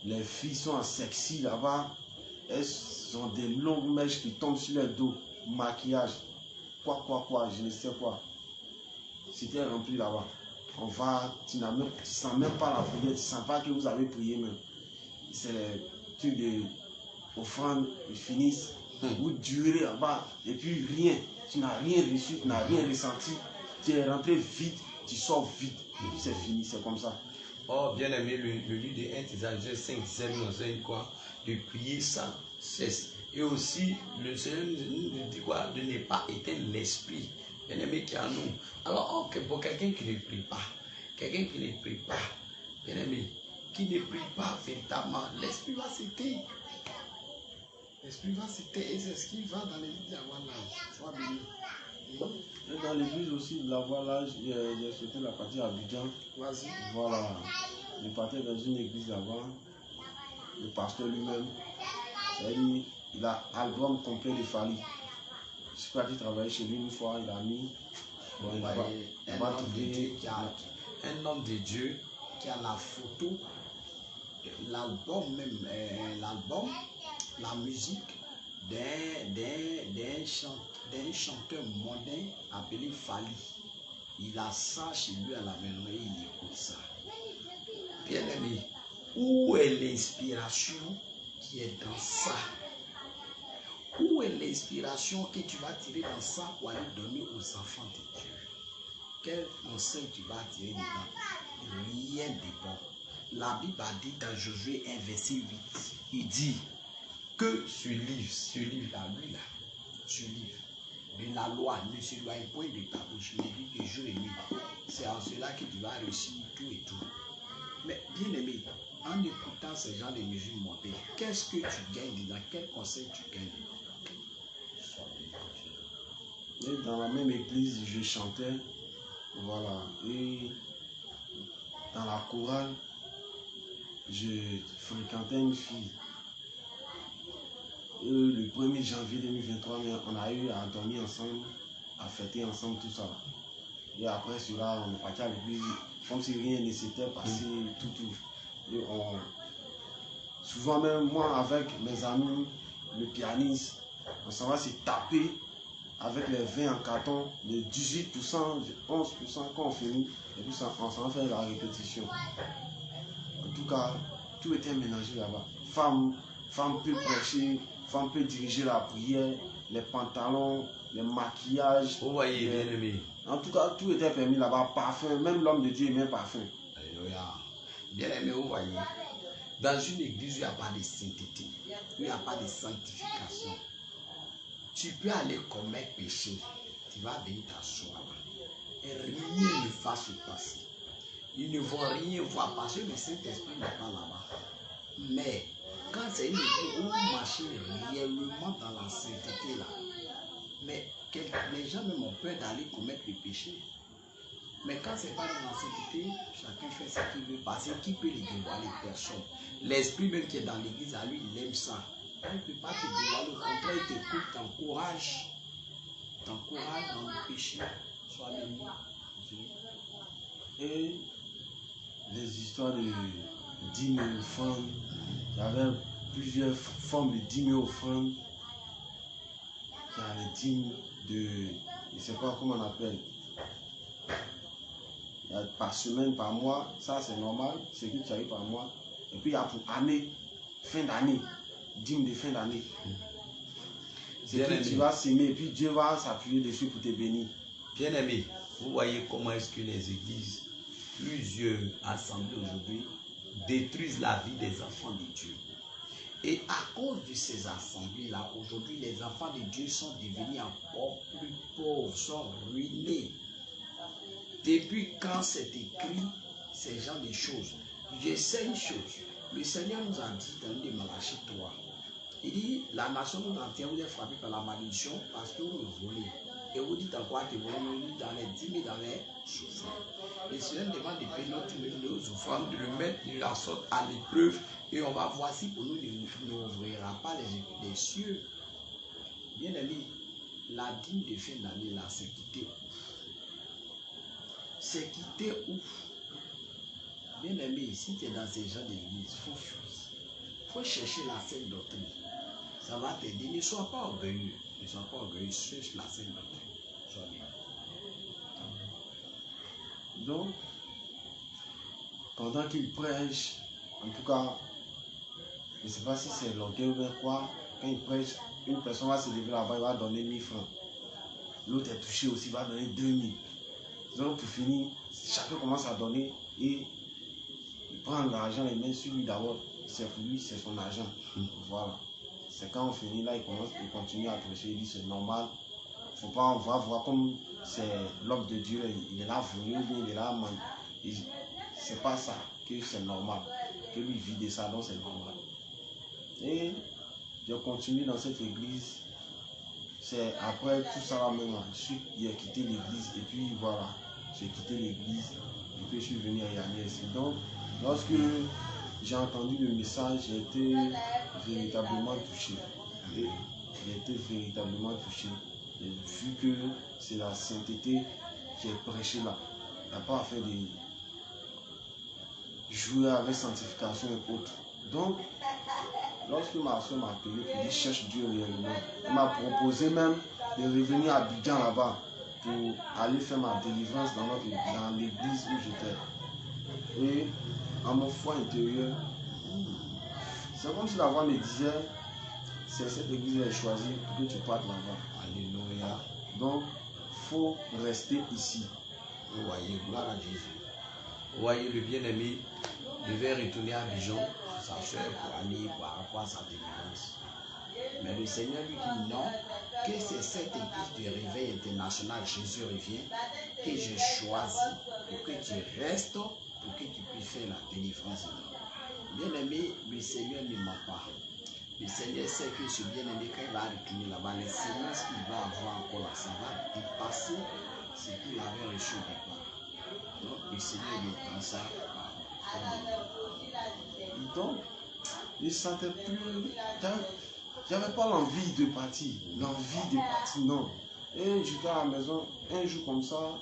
les filles sont en sexy là-bas, elles ont des longues mèches qui tombent sur leur dos, maquillage, quoi, je ne sais quoi. C'était rempli là-bas. On va, tu ne sens même pas la prière, tu ne sens pas que vous avez prié même. C'est les trucs d'offrande, ils finissent, vous durez là-bas, et puis rien, tu n'as rien reçu, tu n'as rien ressenti, tu es rentré vite, tu sors vite, et puis c'est fini, c'est comme ça. Oh, bien aimé, le livre de 1 Thessaloniciens 5, 17 nous enseigne quoi? De prier sans cesse. Et aussi, le Seigneur nous dit quoi? De ne pas éteindre l'esprit, bien aimé, qui est en nous. Alors, pour quelqu'un qui ne prie pas, bien aimé, qui ne prie pas véritablement, l'esprit va s'éteindre. L'esprit va s'éteindre et c'est ce qui va dans l'église d'avoir l'âge. Sois béni. Et dans l'église aussi de l'avoir l'âge, j'ai souhaité la partie à Abidjan. Vas-y. Voilà. Je partais dans une église là-bas. Le pasteur lui-même, il a album complet de Fali. Je suis parti travailler chez lui une fois, il a mis. Bon, un homme de Dieu qui a la photo, l'album même, la musique d'un chanteur mondain appelé Fali. Il a ça chez lui à la maison et il écoute ça. Bien aimé, où est l'inspiration qui est dans ça? Où est l'inspiration que tu vas tirer dans ça pour aller donner aux enfants de Dieu? Quel conseil tu vas tirer dedans? Rien de bon. La Bible a dit dans Josué 1, verset 8, il dit que ce livre-là, lui-là, ce livre de la loi ne s'éloigne point de ta bouche, mais dit de jour et nuit. C'est en cela que tu vas réussir tout et tout. Mais bien aimé, en écoutant ces gens de musique montée, qu'est-ce que tu gagnes dedans? Quel conseil tu gagnes dedans? Et dans la même église, je chantais. Voilà. Et dans la chorale, je fréquentais une fille. Et le 1er janvier 2023, on a eu à dormir ensemble, à fêter ensemble, tout ça. Et après cela, on est parti à l'église, comme si rien ne s'était passé, tout. Et souvent même, moi, avec mes amis, le pianiste, on s'en va se taper avec les 20 en carton, les 18%, 11% quand on finit, et puis on s'en fait la répétition. En tout cas, tout était mélangé là-bas. Femme peut prêcher, femme peut diriger la prière, les pantalons, les maquillages. Vous voyez, bien aimé. En tout cas, tout était permis là-bas. Parfum, même l'homme de Dieu aimait parfum. Alléluia. Bien aimé, vous voyez. Dans une église où il n'y a pas de sainteté, où il n'y a pas de sanctification, tu peux aller commettre péché. Tu vas venir t'asseoir là. Et rien ne va se passer. Ils ne vont rien voir parce que le Saint-Esprit n'est pas là-bas. Mais quand c'est une église où vous marchez réellement dans la sainteté là, mais les gens même ont peur d'aller commettre le péché. Mais quand c'est pas dans la sainteté, chacun fait ce qu'il veut parce qu'il peut les dévoiler personne. L'esprit même qui est dans l'église, à lui, il aime ça. Il ne peut pas te dévoiler, au contraire, il t'écoute, t'encourage dans le péché. Sois béni. Et les histoires de 10 000 offrandes, il y avait plusieurs formes de 10 000 offrandes. Il y a les dîmes de, je ne sais pas comment on appelle, il y a par semaine, par mois, ça c'est normal, c'est que tu arrives par mois. Et puis il y a pour année, fin d'année, dîme de fin d'année. C'est que tu vas s'aimer et puis Dieu va s'appuyer dessus pour te bénir. Bien aimé, vous voyez comment est-ce que les églises, plusieurs assemblées aujourd'hui, détruisent la vie des enfants de Dieu. Et à cause de ces assemblées-là, aujourd'hui, les enfants de Dieu sont devenus encore plus pauvres, sont ruinés. Depuis quand c'est écrit ces genres de choses? Je sais une chose. Le Seigneur nous a dit dans le Malachie 3, il dit, la nation nous entière vous est frappée par la malédiction parce que vous me volez. Et vous dites encore que vous voulez dans les dîmes et dans les souffrances. Le Seigneur demande de payer notre nos offrandes, de le mettre de la sorte à l'épreuve. Et on va voir si pour nous ne ouvrira pas les cieux. Bien aimé, la dîme de fin d'année là, c'est quitter ouf. C'est quitter ouf. Bien aimé, si tu es dans ces gens d'église, il faut fuir. Il faut chercher la sainte doctrine. Ça va t'aider. Ne sois pas orgueilleux. Ne sois pas orgueilleux. Cherche la sainte doctrine. Sois bien. Donc, pendant qu'il prêche, en tout cas, je ne sais pas si c'est l'orgueil ou bien quoi, quand il prêche, une personne va se lever là-bas, il va donner 1000 francs. L'autre est touché aussi, il va donner 2000. Donc pour finir, chacun commence à donner et il prend l'argent et met sur lui d'abord. C'est pour lui, c'est son argent. Voilà. C'est quand on finit là, il continue à prêcher, il dit c'est normal. Faut pas, on va voir comme c'est l'homme de Dieu, il est là venu, il est là, c'est pas ça que c'est normal. Que lui vit de ça, donc c'est normal. Et je continue dans cette église. C'est après tout ça là même, il a quitté l'église et puis voilà, j'ai quitté l'église et puis je suis venu à Yannès. Donc, lorsque j'ai entendu le message, j'ai été véritablement touché. J'ai été véritablement touché. Et vu que c'est la sainteté qui est prêchée là, il n'y a pas à faire des jouer avec sanctification et autres. Donc, lorsque ma soeur m'a appelé pour dire cherche Dieu réellement, elle m'a proposé même de revenir à Abidjan là-bas pour aller faire ma délivrance dans l'église où j'étais. Et à mon foi intérieur, c'est comme si la voix me disait, c'est cette église que j'ai choisie pour que tu partes là-bas. Alléluia. Donc, il faut rester ici. Vous voyez, gloire à Jésus. Vous voyez, le bien-aimé devait retourner à Abidjan, sa soeur, pour aller par rapport à sa délivrance. Mais le Seigneur lui dit non, que c'est cette église de réveil international Jésus revient que j'ai choisi pour que tu restes, pour que tu puisses faire la délivrance. Bien-aimé, le Seigneur ne ment pas. Le Seigneur sait que ce bien-aimé, quand il va retourner là-bas, les séances qu'il va avoir encore là, ça va dépasser ce qu'il avait reçu au départ. Donc, le Seigneur lui entend ça. Donc, je ne sentais plus, j'avais pas l'envie de partir, non. Et j'étais à la maison, un jour comme ça,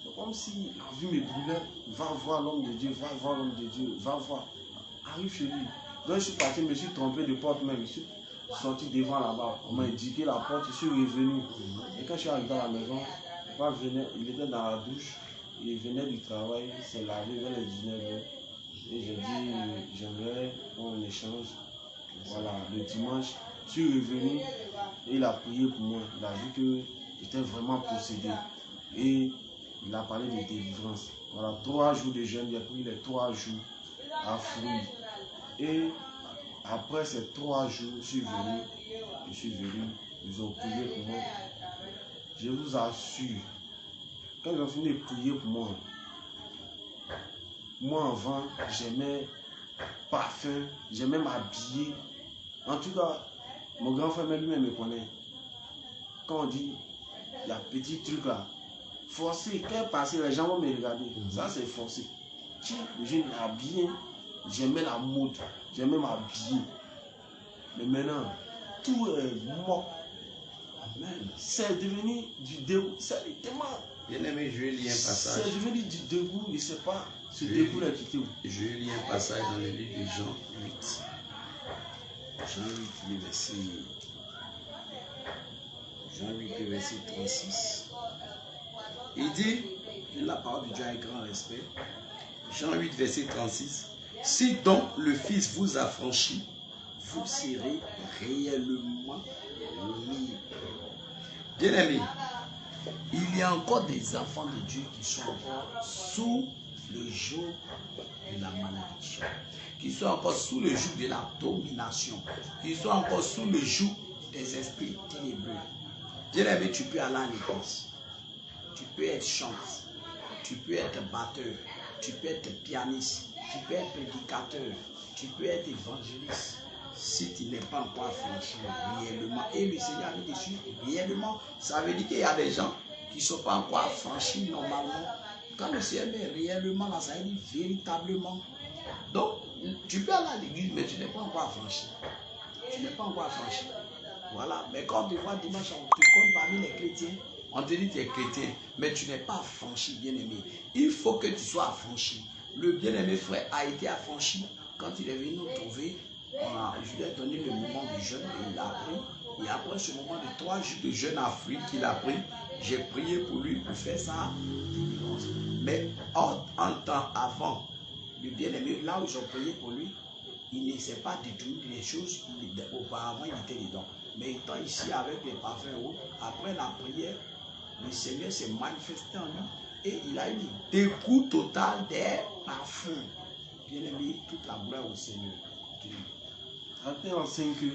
c'est comme si la vie me brûlait, va voir l'homme de Dieu, va voir l'homme de Dieu, va voir, arrive chez lui. Donc je suis parti, je me suis trompé de porte même, je suis sorti devant là-bas, on m'a indiqué la porte, je suis revenu. Et quand je suis arrivé dans la maison, papa venait, il était dans la douche, il venait du travail, il s'est lavé vers les 19h. Et j'ai dit, j'aimerais qu'on échange. Voilà, le dimanche, je suis revenu et il a prié pour moi. Il a vu que j'étais vraiment possédé. Et il a parlé de délivrance. Voilà, 3 jours de jeûne, il a pris les 3 jours à fruits. Et après ces 3 jours, je suis venu, ils ont prié pour moi. Je vous assure, quand ils ont fini de prier pour moi, moi avant, j'aimais parfum, j'aimais m'habiller. En tout cas, mon grand frère lui-même me connaît. Quand on dit, il y a petit truc là, forcé, quand passer, les gens vont me regarder. Ça c'est forcé. Je m'habillais, j'aimais la mode, j'aimais m'habiller. Mais maintenant, tout est mort. C'est devenu du dégoût. C'est tellement. Bien-aimé, je lis un passage. C'est devenu du dégoût, je ne sais pas. Ce dégoût l'a quitté où? Je lis un passage dans le livre de Jean 8. Jean 8, le verset 36. Il dit, la parole de Dieu avec grand respect. Jean 8, verset 36. Si donc le Fils vous a franchi, vous serez réellement libre. Bien-aimé, il y a encore des enfants de Dieu qui sont encore sous le joug de la malédiction, qui sont encore sous le joug de la domination, qui sont encore sous le joug des esprits ténébreux. Bien-aimé, tu peux aller à l'église, tu peux être chanteur, tu peux être batteur, tu peux être pianiste, tu peux être prédicateur, tu peux être évangéliste. Si tu n'es pas encore affranchi réellement, et le Seigneur a dit dessus, réellement, ça veut dire qu'il y a des gens qui ne sont pas encore affranchis normalement. Quand le Seigneur est réellement là, ça veut dire véritablement. Donc, tu peux aller à l'église, mais tu n'es pas encore affranchi. Tu n'es pas encore affranchi. Voilà. Mais quand on te voit dimanche, on te compte parmi les chrétiens, on te dit que tu es chrétien, mais tu n'es pas affranchi, bien-aimé. Il faut que tu sois affranchi. Le bien-aimé frère a été affranchi quand il est venu nous trouver. Je lui ai donné le moment du jeûne et il a pris. Et après ce moment de 3 jours de jeûne Afrique qu'il a pris, j'ai prié pour lui pour faire ça. Mais en temps avant, le bien-aimé, là où j'ai prié pour lui, il ne s'est pas détourné des choses. Auparavant, il était dedans. Mais étant ici avec les parfums hauts, après la prière, le Seigneur s'est manifesté en lui. Et il a eu le dégoût total des parfums. Bien-aimé, toute la gloire au Seigneur. Après, on sait que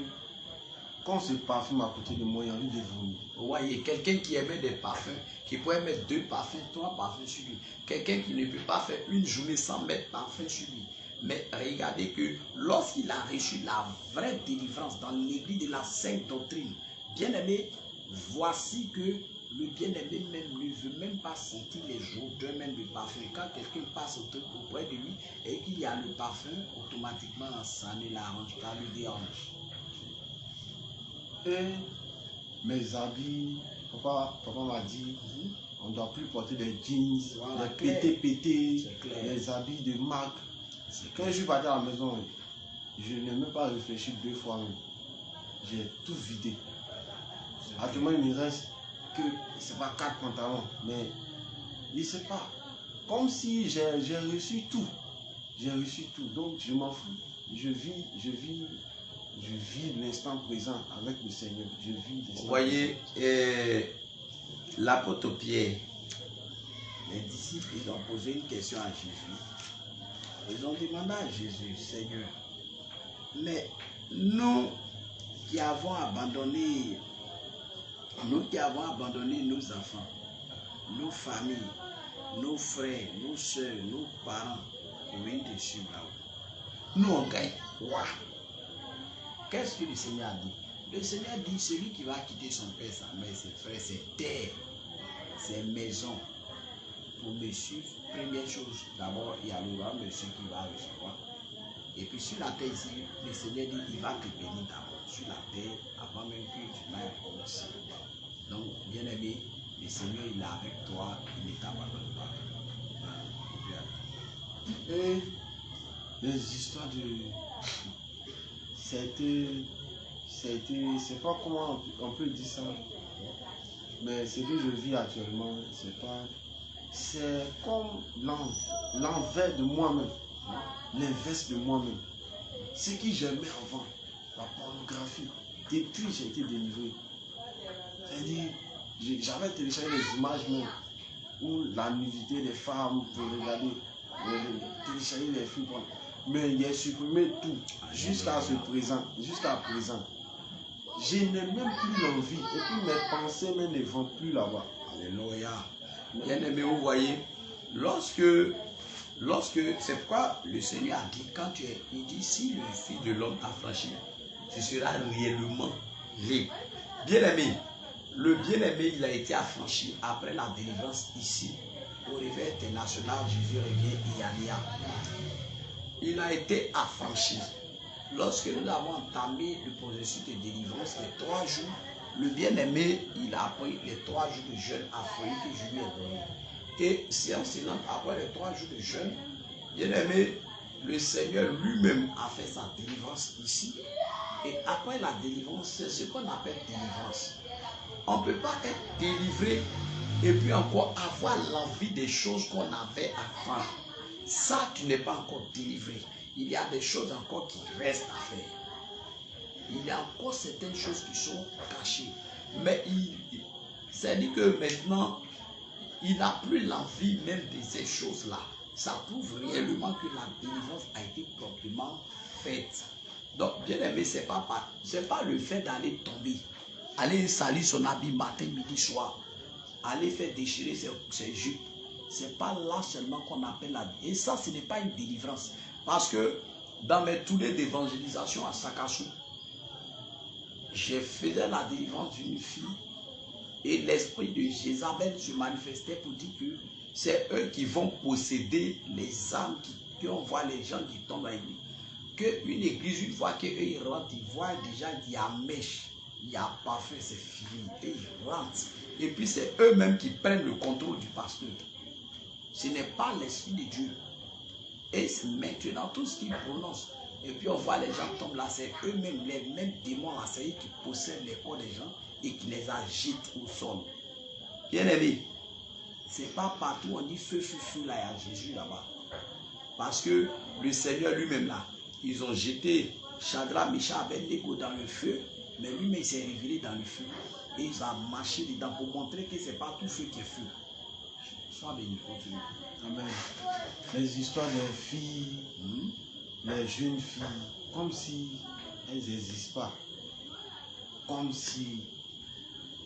quand ce parfum à côté de moi, il y a envie de vomir. Vous voyez, quelqu'un qui aimait des parfums, qui pourrait mettre 2 parfums, 3 parfums sur lui. Quelqu'un qui ne peut pas faire une journée sans mettre parfum sur lui. Mais regardez que lorsqu'il a reçu la vraie délivrance dans l'église de la Sainte Doctrine, bien-aimé, voici que le bien-aimé même ne veut même pas sentir les odeurs même du parfum. Quand quelqu'un passe auprès de lui et qu'il y a le parfum, automatiquement ça ne l'arrange pas, lui dérange. Et mes habits, papa m'a dit, on ne doit plus porter des jeans, Voilà, des pétés, clair. des habits de marque. Quand je suis parti à la maison, je n'ai même pas réfléchi 2 fois même. J'ai tout vidé. Actuellement, il me reste que, c'est pas 4 pantalons, mais je ne sais pas. Comme si j'ai reçu tout. J'ai reçu tout, donc je m'en fous. Je vis l'instant présent avec le Seigneur. Je vis l'instant. Vous voyez, l'apôtre Pierre, Les disciples, ils ont posé une question à Jésus. Ils ont demandé à Jésus, Seigneur, mais nous qui avons abandonné nos enfants, nos familles, nos frères, nos soeurs, nos parents, pour venir te suivre là-haut. Nous, on gagne quoi? Qu'est-ce que le Seigneur a dit? Le Seigneur dit, celui qui va quitter son père, sa mère, ses frères, ses terres, ses maisons, pour me suivre, première chose, d'abord, il y a le roi monsieur qui va recevoir. Et puis sur la terre ici, le Seigneur dit, il va te bénir d'abord sur la terre, avant même que tu n'ailles au ciel. Donc, bien aimé, le Seigneur, il est avec toi, il ne t'abandonne pas. Et les histoires de... c'est pas comment on peut dire ça, mais ce que je vis actuellement, c'est comme l'envers de moi-même, l'inverse de moi-même. Ce que j'aimais avant, la pornographie, depuis j'ai été délivré. C'est-à-dire, j'avais téléchargé des images même, où la nudité des femmes, pour regarder, télécharger des films, mais j'ai supprimé tout, jusqu'à présent. Je n'ai même plus l'envie, et puis mes pensées même ne vont plus là-bas. Alléluia. bien aimé, vous voyez, lorsque c'est pourquoi le Seigneur a dit, quand il dit, si le Fils de l'homme t'a franchi, tu seras réellement libre. Bien-aimé, le bien-aimé, il a été affranchi après la délivrance ici, au réveil international, Jésus revient, Iania. Il a été affranchi. Lorsque nous avons entamé le processus de délivrance, les 3 jours, le bien-aimé, il a pris les 3 jours de jeûne affolé que je lui ai donné. Et séance silente, après les 3 jours de jeûne, bien-aimé, le Seigneur lui-même a fait sa délivrance ici. Et après la délivrance, c'est ce qu'on appelle délivrance. On ne peut pas être délivré et puis encore avoir l'envie des choses qu'on avait avant. Ça, tu n'es pas encore délivré. Il y a des choses encore qui restent à faire. Il y a encore certaines choses qui sont cachées. Mais c'est-à-dire que maintenant, il n'a plus l'envie même de ces choses-là. Ça prouve réellement que la délivrance a été proprement faite. Donc, bien aimé, ce n'est pas le fait d'aller tomber, aller salir son habit matin, midi, soir, aller faire déchirer ses jupes. Ce n'est pas là seulement qu'on appelle la délivrance. Et ça, ce n'est pas une délivrance. Parce que dans mes tournées d'évangélisation à Sakassou, j'ai fait la délivrance d'une fille et l'esprit de Jézabel se manifestait pour dire que c'est eux qui vont posséder les âmes qui on voit les gens qui tombent à l'église. Qu'une église, une fois qu'ils rentrent, ils voient déjà qu'il y a mèche, il y a parfum, c'est fini. Et ils rentrent. Et puis c'est eux-mêmes qui prennent le contrôle du pasteur. Ce n'est pas l'Esprit de Dieu. Et c'est maintenant tout ce qu'ils prononcent. Et puis on voit les gens tomber là, c'est eux-mêmes, les mêmes démons là, c'est eux qui possèdent les corps des gens et qui les agitent au sol. Bien aimé, c'est pas partout on dit feu, feu, feu là, il y a Jésus là-bas. Parce que le Seigneur lui-même là, ils ont jeté Shadrach, Meshach, Abednego dans le feu, mais lui-même il s'est révélé dans le feu. Et ils ont marché dedans pour montrer que ce n'est pas tout feu qui est feu. Sois béni, continue. Amen. Les histoires des filles, les jeunes filles, comme si elles n'existent pas. Comme si...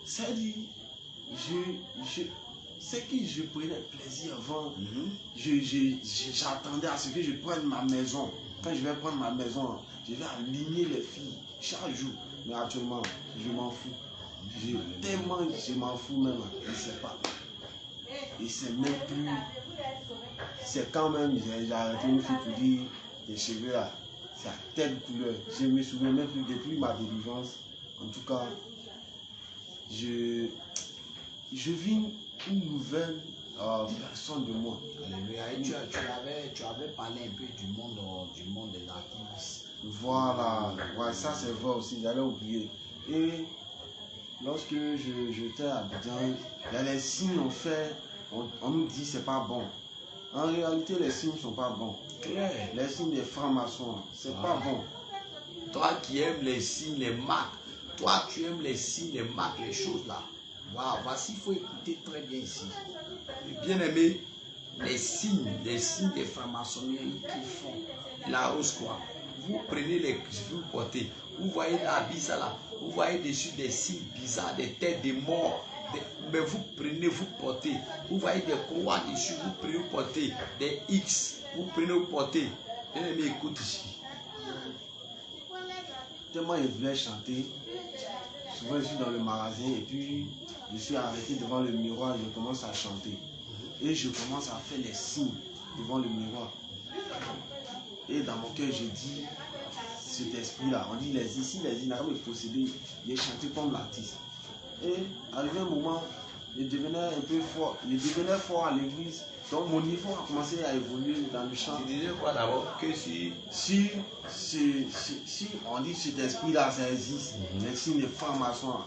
C'est-à-dire, c'est que je prenais plaisir avant. J'attendais à ce que je prenne ma maison. Quand je vais prendre ma maison, je vais aligner les filles chaque jour. Mais actuellement, je m'en fous. Tellement je m'en fous même, je ne sais pas. Et c'est même plus... C'est quand même, j'ai arrêté une fille pour dire, tes cheveux là, c'est à telle couleur. Je me souviens même plus depuis ma délivrance. En tout cas, je vis une nouvelle personne de moi. Alléluia. Et tu avais parlé un peu du monde des artistes. Voilà, ouais, ça c'est vrai aussi, j'allais oublier. Et lorsque j'étais à Abidjan, il y a les signes en fait, on nous dit c'est pas bon. En réalité, les signes ne sont pas bons. Les signes des francs-maçons, c'est pas bon. Toi qui aimes les signes, les marques, toi tu aimes les signes, les marques, les choses là. Waouh, voici, il faut écouter très bien ici. Bien aimé, les signes des francs-maçonneries qu'ils font, la rose quoi. Vous prenez les vous portez, vous voyez l'habit ça là, vous voyez dessus des signes bizarres, des têtes de morts. Mais vous prenez, vous portez, vous voyez des croix dessus, vous prenez, vous portez, des X, vous prenez, vous portez. Bien aimé, écoute ici. Tellement je voulais chanter, souvent je suis dans le magasin et puis je suis arrêté devant le miroir et je commence à chanter. Et je commence à faire les signes devant le miroir. Et dans mon cœur, je dis, cet esprit-là, on dit ici, les n'a pas me posséder, il est chanté comme l'artiste. Et arrivé un moment, je devenais un peu fort, je devenais fort à l'église. Donc mon niveau a commencé à évoluer dans le chant. Tu disais quoi d'abord? Que si on dit que cet esprit-là, ça existe, les signes de francs-maçons,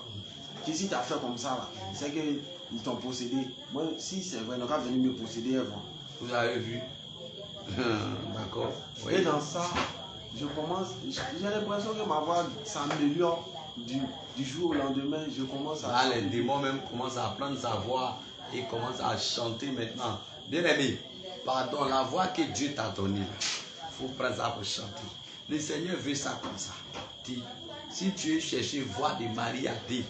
que si tu as fait comme ça, là, c'est qu'ils t'ont possédé. Moi, si c'est vrai, ils n'ont pas venu me posséder avant. Vous avez vu? D'accord. Oui. Et dans ça, je commence, j'ai l'impression que ma voix s'améliore du jour au lendemain. Je commence à... Là, les démons même commencent à prendre sa voix et commencent à chanter maintenant. Bien aimé, pardon, la voix que Dieu t'a donnée, il faut prendre ça pour chanter. Le Seigneur veut ça comme ça. Si tu es cherché voix de Marie à D,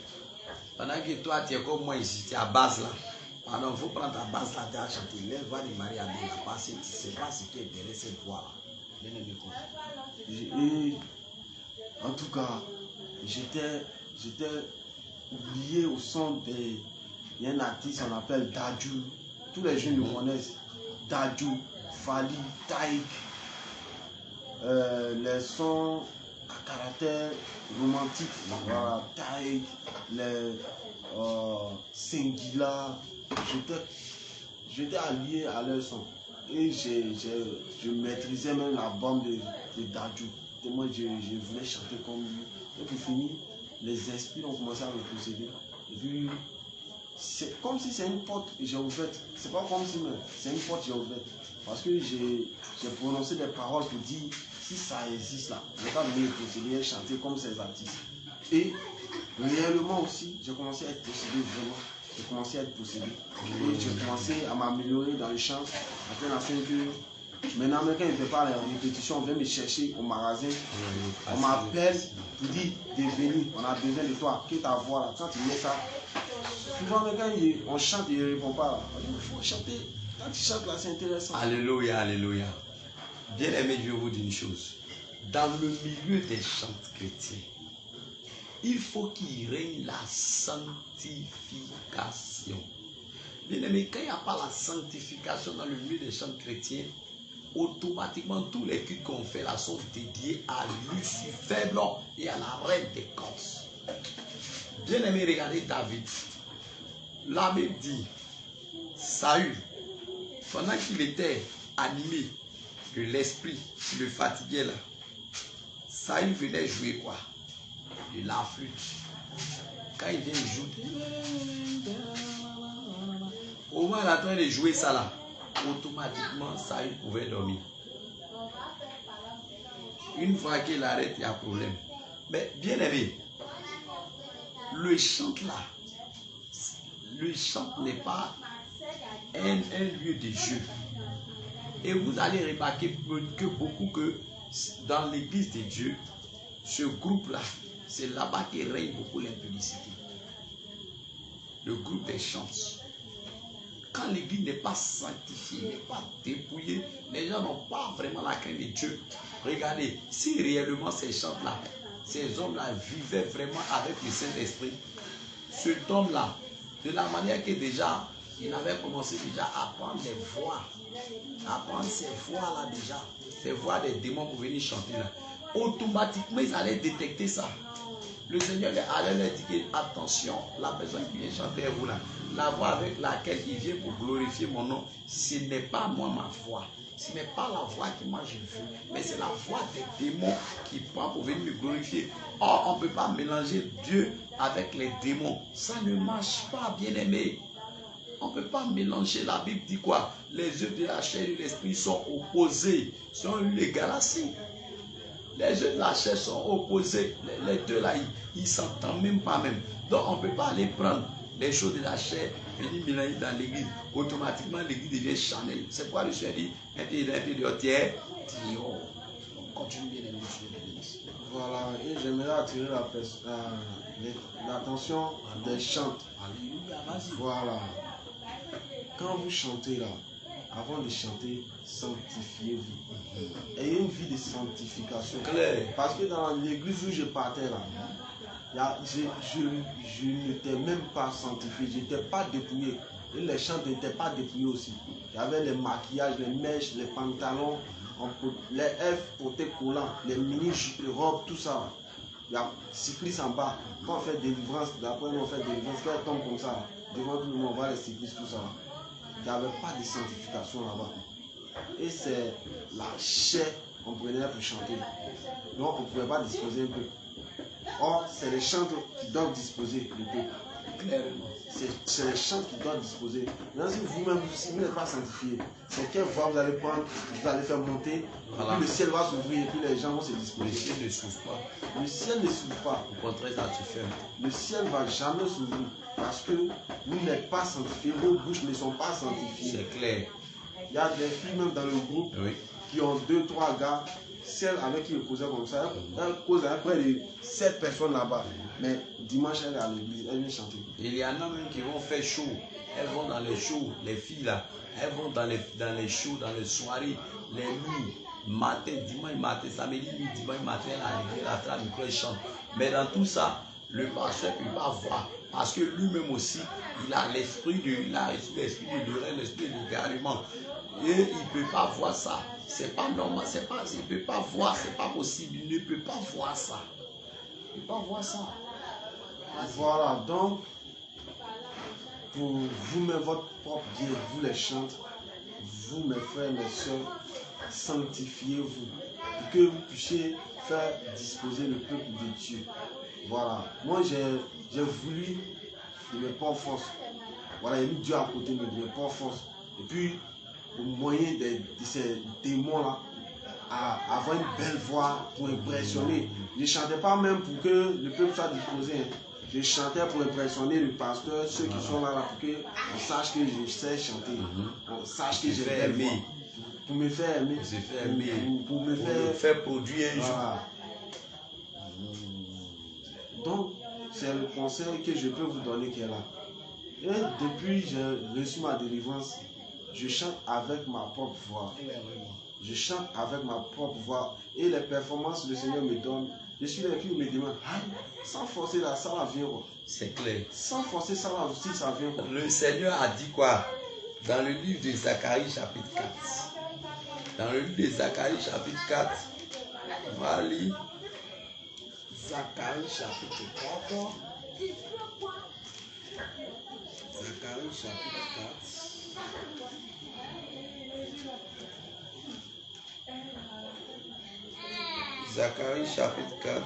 pendant que toi tu es comme moi ici, tu es à base là. Pardon, il faut prendre ta base là, tu as chanté. Les voix de Marie à D, tu ne sais pas ce qui est derrière cette voix là. Bien aimé, et en tout cas, j'étais oublié au son des... Il y a un artiste, on appelle Dadju. Tous les jeunes le connaissent. Dadju, Fali, Taïk. Les sons à caractère romantique. Voilà, Taïk, les Singila. J'étais allié à leur son. Et je maîtrisais même la bande de Dadju. Tellement je voulais chanter comme lui. Et pour finir, les esprits ont commencé à me posséder. Et puis, c'est comme si c'est une porte que j'ai ouverte. C'est pas comme si, mais c'est une porte que j'ai ouverte. Parce que j'ai prononcé des paroles pour dire, si ça existe là, je ne vais pas venir me posséder et chanter comme ces artistes. Et réellement aussi, j'ai commencé à être possédé vraiment. J'ai commencé à être possédé. Et j'ai commencé à m'améliorer dans le chant. Après, on a fait que maintenant, quand il ne fait pas la répétition, on vient me chercher au magasin. On m'appelle pour dire de venir. On a besoin de toi. Que ta voix là. Quand tu mets ça, souvent, quand on chante, il ne répond pas. Il faut chanter. Quand tu chantes là, c'est intéressant. Alléluia, alléluia. Bien aimé, je vous dis une chose. Dans le milieu des chants chrétiens, il faut qu'il règne la sanctification. Bien aimé, quand il n'y a pas la sanctification dans le milieu des chants chrétiens, automatiquement tous les cultes qu'on fait là sont dédiés à Lucifer et à la reine des Corses. Bien aimé, regardez David. La Bible dit, Saül, pendant qu'il était animé de l'esprit qui le fatiguait là, Saül venait jouer quoi? De la flûte. Quand il vient jouer, au moins il est en train de jouer ça là, automatiquement Saül pouvait dormir. Une fois qu'il arrête, il y a problème. Mais bien aimé, le chant là, le chant n'est pas un lieu de jeu. Et vous allez remarquer que beaucoup que dans l'église de Dieu, ce groupe-là, c'est là-bas qui règne beaucoup l'impudicité. Le groupe des chants. Quand l'église n'est pas sanctifiée, n'est pas dépouillée, les gens n'ont pas vraiment la crainte de Dieu. Regardez, si réellement ces chants-là, ces hommes-là vivaient vraiment avec le Saint-Esprit, cet homme-là, de la manière que déjà, il avait commencé déjà à apprendre les voix, à apprendre ces voix-là déjà, ces voix des démons pour venir chanter là. Automatiquement, ils allaient détecter ça. Le Seigneur allait leur dire que, attention, la personne qui vient chanter vous là, la voix avec laquelle il vient pour glorifier mon nom, ce n'est pas moi ma voix. Ce n'est pas la voix que moi je veux, mais c'est la voix des démons qui prend pour venir me glorifier. Or, on ne peut pas mélanger Dieu avec les démons. Ça ne marche pas, bien-aimé. On ne peut pas mélanger. La Bible dit quoi? Les œuvres de la chair et de l'esprit sont opposés, sont les galaxies. Les œuvres de la chair sont opposés. Les deux là, ils ne s'entendent même pas même. Donc on ne peut pas aller prendre les choses de la chair, venir mélanger dans l'église. Automatiquement, l'église devient charnelle. C'est pourquoi le Seigneur dit, un pied de terre, on continue bien les choses. Voilà, et j'aimerais attirer l'attention des chants. Alléluia, vas-y. Voilà. Quand vous chantez là, avant de chanter, sanctifiez-vous. Ayez une vie de sanctification. Claire. Parce que dans l'église où je partais là, je n'étais même pas sanctifié, je n'étais pas dépouillé. Et les chants n'étaient pas dépouillés aussi. Il y avait les maquillages, les mèches, les pantalons, les F portés collants, les mini-robes, tout ça. Il y a cyclistes en bas. Quand on fait délivrance, d'après nous on fait délivrance, quand elle tombe comme ça, devant tout le monde, on voit les cyclistes, tout ça. Il n'y avait pas de sanctification là-bas. Et c'est la chair qu'on prenait pour chanter. Donc on ne pouvait pas disposer un peu. Or, c'est les chants qui doivent disposer le peuple. Clairement. C'est les chants qui doivent disposer. Maintenant, si vous-même, si vous n'êtes pas sanctifié, c'est quelle voix vous allez prendre, vous allez faire monter, voilà. Et puis le ciel va s'ouvrir, et puis les gens vont se disposer. Le ciel ne s'ouvre pas. Le ciel ne s'ouvre pas. Au contraire, ça se ferme. Le ciel ne va jamais s'ouvrir parce que vous n'êtes pas sanctifié, vos bouches ne sont pas sanctifiées. C'est clair. Il y a des filles même dans le groupe qui ont 2-3 gars, celle avec qui ils causaient comme ça, elle cause avec près de 7 personnes là-bas. Mais dimanche, elle est à l'église, elle vient chanter. Il y en a même qui vont faire show. Elles vont dans les shows, les filles là, elles vont dans les shows, dans les soirées, les nuits, matin, dimanche matin, samedi nuit, dimanche matin, elle attrape le micro et chante. Mais dans tout ça, le pasteur ne peut pas voir. Parce que lui-même aussi, il a l'esprit de l'erreur, l'esprit de l'égarement. Et il ne peut pas voir ça. C'est pas normal, il ne peut pas voir, c'est pas possible, il ne peut pas voir ça. Il ne peut pas voir ça. Voilà, donc, pour vous-même, votre propre bien, vous les chantes, vous, mes frères, mes soeurs, sanctifiez-vous, pour que vous puissiez faire disposer le peuple de Dieu. Voilà, moi j'ai voulu me pas en force. Voilà, il y a mis Dieu à côté, mais je me pas en force. Et puis, au moyen de ces démons-là, à avoir une belle voix pour impressionner. Je ne chantais pas même pour que le peuple soit disposé. Je chantais pour impressionner le pasteur, ceux qui sont là, pour qu'on sache que je sais chanter. On sache que j'ai belle voix. Pour me faire aimer. Pour me faire produire un jour. Donc, c'est le conseil que je peux vous donner qui est là. Et depuis que j'ai reçu ma délivrance, je chante avec ma propre voix. Je chante avec ma propre voix. Et les performances que le Seigneur me donne, je suis là et puis il me demande, sans forcer là, ça va venir. C'est clair. Sans forcer ça va aussi, ça vient. Le Seigneur a dit quoi? Dans le livre de Zacharie chapitre 4. Dans le livre de Zacharie chapitre 4, on va lire. Zacharie chapitre 4. Zacharie chapitre 4. Zacharie chapitre 4.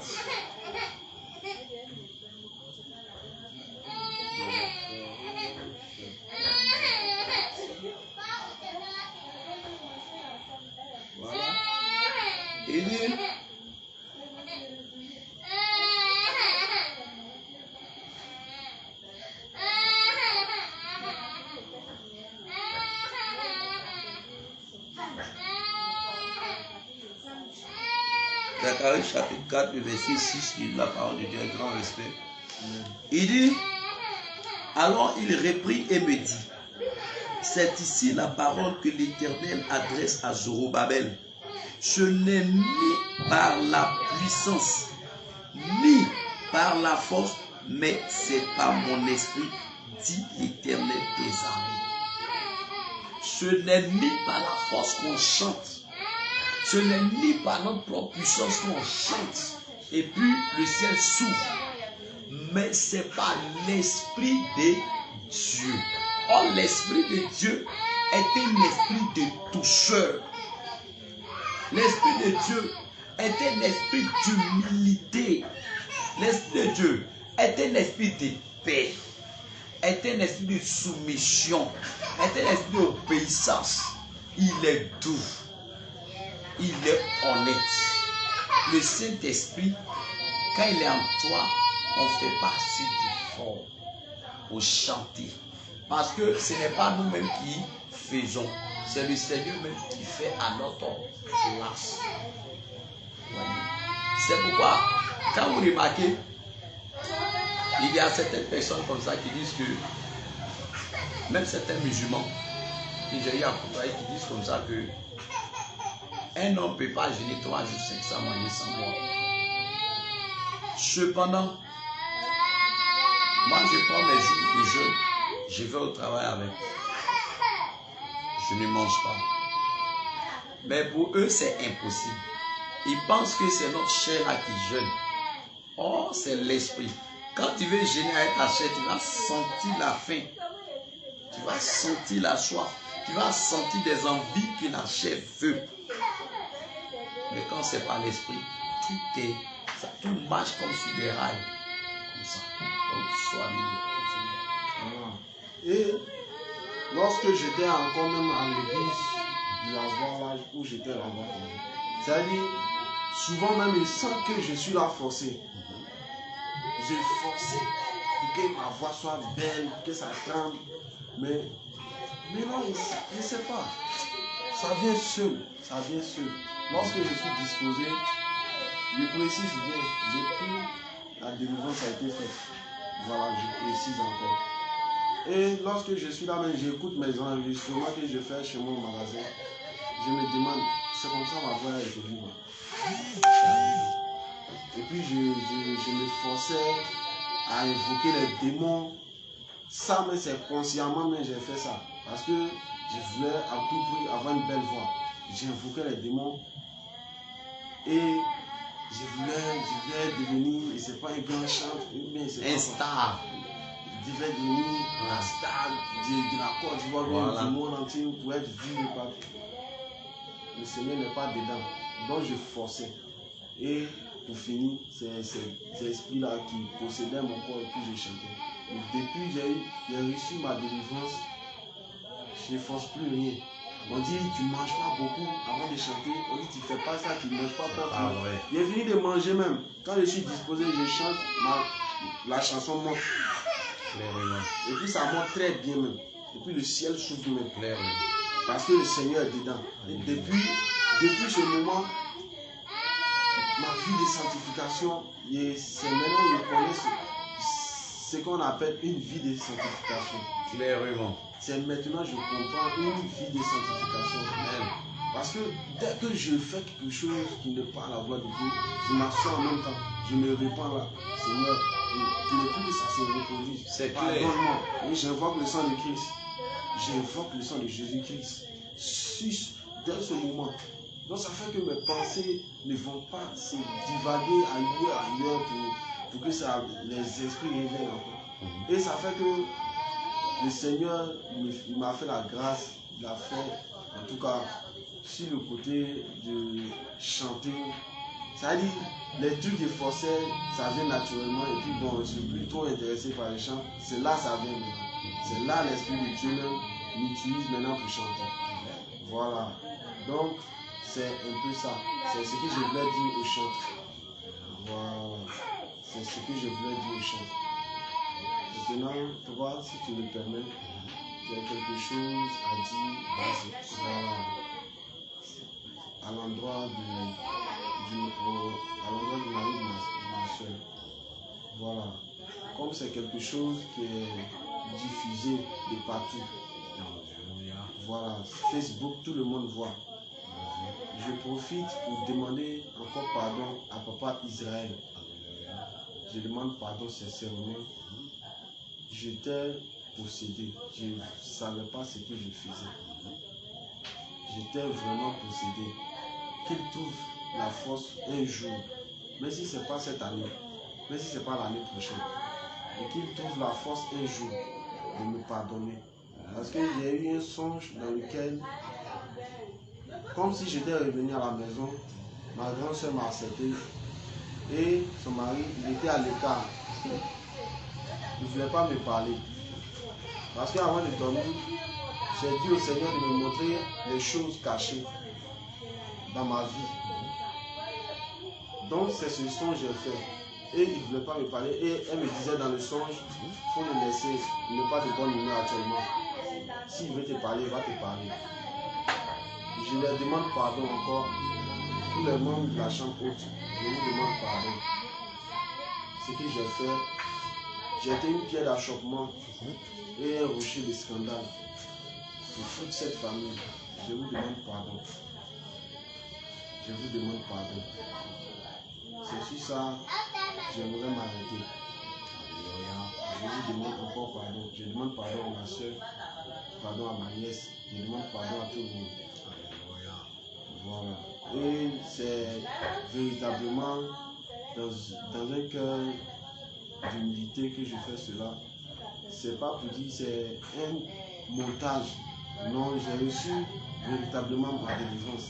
Voilà. Il dit, Abacuc chapitre 4, le verset 6, la parole de Dieu, un grand respect. Il dit, alors il reprit et me dit, c'est ici la parole que l'Éternel adresse à Zorobabel. Ce n'est ni par la puissance, ni par la force, mais c'est par mon esprit, dit l'Éternel des armées. Ce n'est ni par la force qu'on chante, ce n'est ni par notre propre puissance qu'on chante, et puis le ciel s'ouvre, mais c'est par l'Esprit de Dieu. Or, l'Esprit de Dieu est un esprit de toucheur. L'Esprit de Dieu est un esprit d'humilité. L'Esprit de Dieu est un esprit de paix, est un esprit de soumission, est un esprit d'obéissance. Il est doux, il est honnête. Le Saint-Esprit, quand il est en toi, on ne fait pas assez d'efforts pour chanter. Parce que ce n'est pas nous-mêmes qui faisons, c'est le Seigneur même qui fait à notre place. C'est pourquoi, quand vous remarquez, il y a certaines personnes comme ça qui disent que, même certains musulmans, que j'ai eu à côtoyer, qui disent comme ça que un homme ne peut pas jeûner 3 jours sans manger, sans boire. Cependant, moi je prends mes jours de jeûne, je vais au travail avec. Je ne mange pas. Mais pour eux, c'est impossible. Ils pensent que c'est notre chair là qui jeûne. Or, c'est l'esprit. Quand tu veux jeûner avec ta chair, tu vas sentir la faim. Tu vas sentir la soif. Tu vas sentir des envies que la chair veut. Mais quand c'est par l'esprit, tout marche comme sur des rails. Comme ça. Donc, sois béni. Et lorsque j'étais encore même à l'église du lavoir là où j'étais là-bas, c'est-à-dire, souvent même il sent que je suis là forcé. J'ai forcé pour que ma voix soit belle, que ça tremble. Mais non, je ne sais pas. Ça vient seul. Ça vient seul. Lorsque je suis disposé, je précise bien, depuis la délivrance a été faite. Voilà, je précise encore. Et lorsque je suis là, même j'écoute mes enregistrements que je fais chez moi au magasin, je me demande, c'est comme ça ma voix a été libre. Et puis je me forçais à invoquer les démons. Ça, mais c'est consciemment, mais j'ai fait ça. Parce que je voulais à tout prix avoir une belle voix. J'invoquais les démons. Et je voulais devenir, et c'est pas un grand chanteur, mais c'est un star. Je devais devenir la star de la Côte d'Ivoire, voilà. Du monde entier pour être vu par. Le Seigneur n'est pas dedans. Donc je forçais. Et pour finir, c'est cet esprit-là qui possédait mon corps et puis je chantais. Et depuis j'ai reçu ma délivrance, je ne force plus rien. On dit tu ne manges pas beaucoup avant de chanter. On dit tu ne fais pas ça, tu ne manges pas tant. Ah ouais. J'ai fini de manger même. Quand je suis disposé, je chante, la chanson monte. Et puis ça monte très bien même. Et puis le ciel s'ouvre même. Parce que le Seigneur est dedans. Et depuis ce moment, ma vie de sanctification, c'est maintenant que je connais ce qu'on appelle une vie de sanctification. Clairement. C'est maintenant que je comprends une vie de sanctification. Parce que dès que je fais quelque chose qui n'est pas la voix de Dieu, je m'assois en même temps. Je me répands là. Seigneur, tu ne plus que ça se reproduise. C'est clair. Pardonne-moi. Oui, j'invoque le sang de Christ. J'invoque le sang de Jésus-Christ. Dès ce moment. Donc ça fait que mes pensées ne vont pas se divaguer ailleurs pour que ça, les esprits reviennent encore. Et ça fait que le Seigneur il m'a fait la grâce, il a fait, en tout cas, sur le côté de chanter. C'est-à-dire, les trucs de forcer, ça vient naturellement. Et puis bon, je suis plutôt intéressé par les chants. C'est là que ça vient maintenant. C'est là l'Esprit de Dieu même m'utilise maintenant pour chanter. Voilà. Donc, c'est un peu ça. C'est ce que je voulais dire au chant. Voilà. C'est ce que je voulais dire au chant. Maintenant, toi, si tu me permets, tu as quelque chose à dire. Voilà. À l'endroit à l'endroit du mari de ma soeur. Voilà. Comme c'est quelque chose qui est diffusé de partout. Voilà. Facebook, tout le monde voit. Je profite pour demander encore pardon à Papa Israël. Je demande pardon sincèrement. J'étais possédé. Je ne savais pas ce que je faisais. J'étais vraiment possédé. Qu'il trouve la force un jour, même si ce n'est pas cette année, même si ce n'est pas l'année prochaine, et qu'il trouve la force un jour de me pardonner. Parce que j'ai eu un songe dans lequel, comme si j'étais revenu à la maison, ma grande soeur m'a accepté et son mari, il était à l'écart. Il ne voulait pas me parler. Parce qu'avant de dormir, j'ai dit au Seigneur de me montrer les choses cachées dans ma vie. Donc c'est ce songe que j'ai fait. Et il ne voulait pas me parler. Et elle me disait dans le songe, il faut le laisser. Il n'est pas de bonne humeur actuellement. S'il veut te parler, il va te parler. Je leur demande pardon encore. Tous les membres de la chambre haute, je vous demande pardon. Ce que j'ai fait, j'ai été une pierre d'achoppement et un rocher de scandale pour toute cette famille. Je vous demande pardon. Je vous demande pardon. C'est sur ça, j'aimerais m'arrêter. Je vous demande encore pardon. Je demande pardon à ma soeur, pardon à ma nièce. Je demande pardon à tout le monde. Voilà. Et c'est véritablement dans un cœur d'humilité que je fais cela. C'est pas pour dire c'est un montage. Non, j'ai reçu véritablement ma délivrance.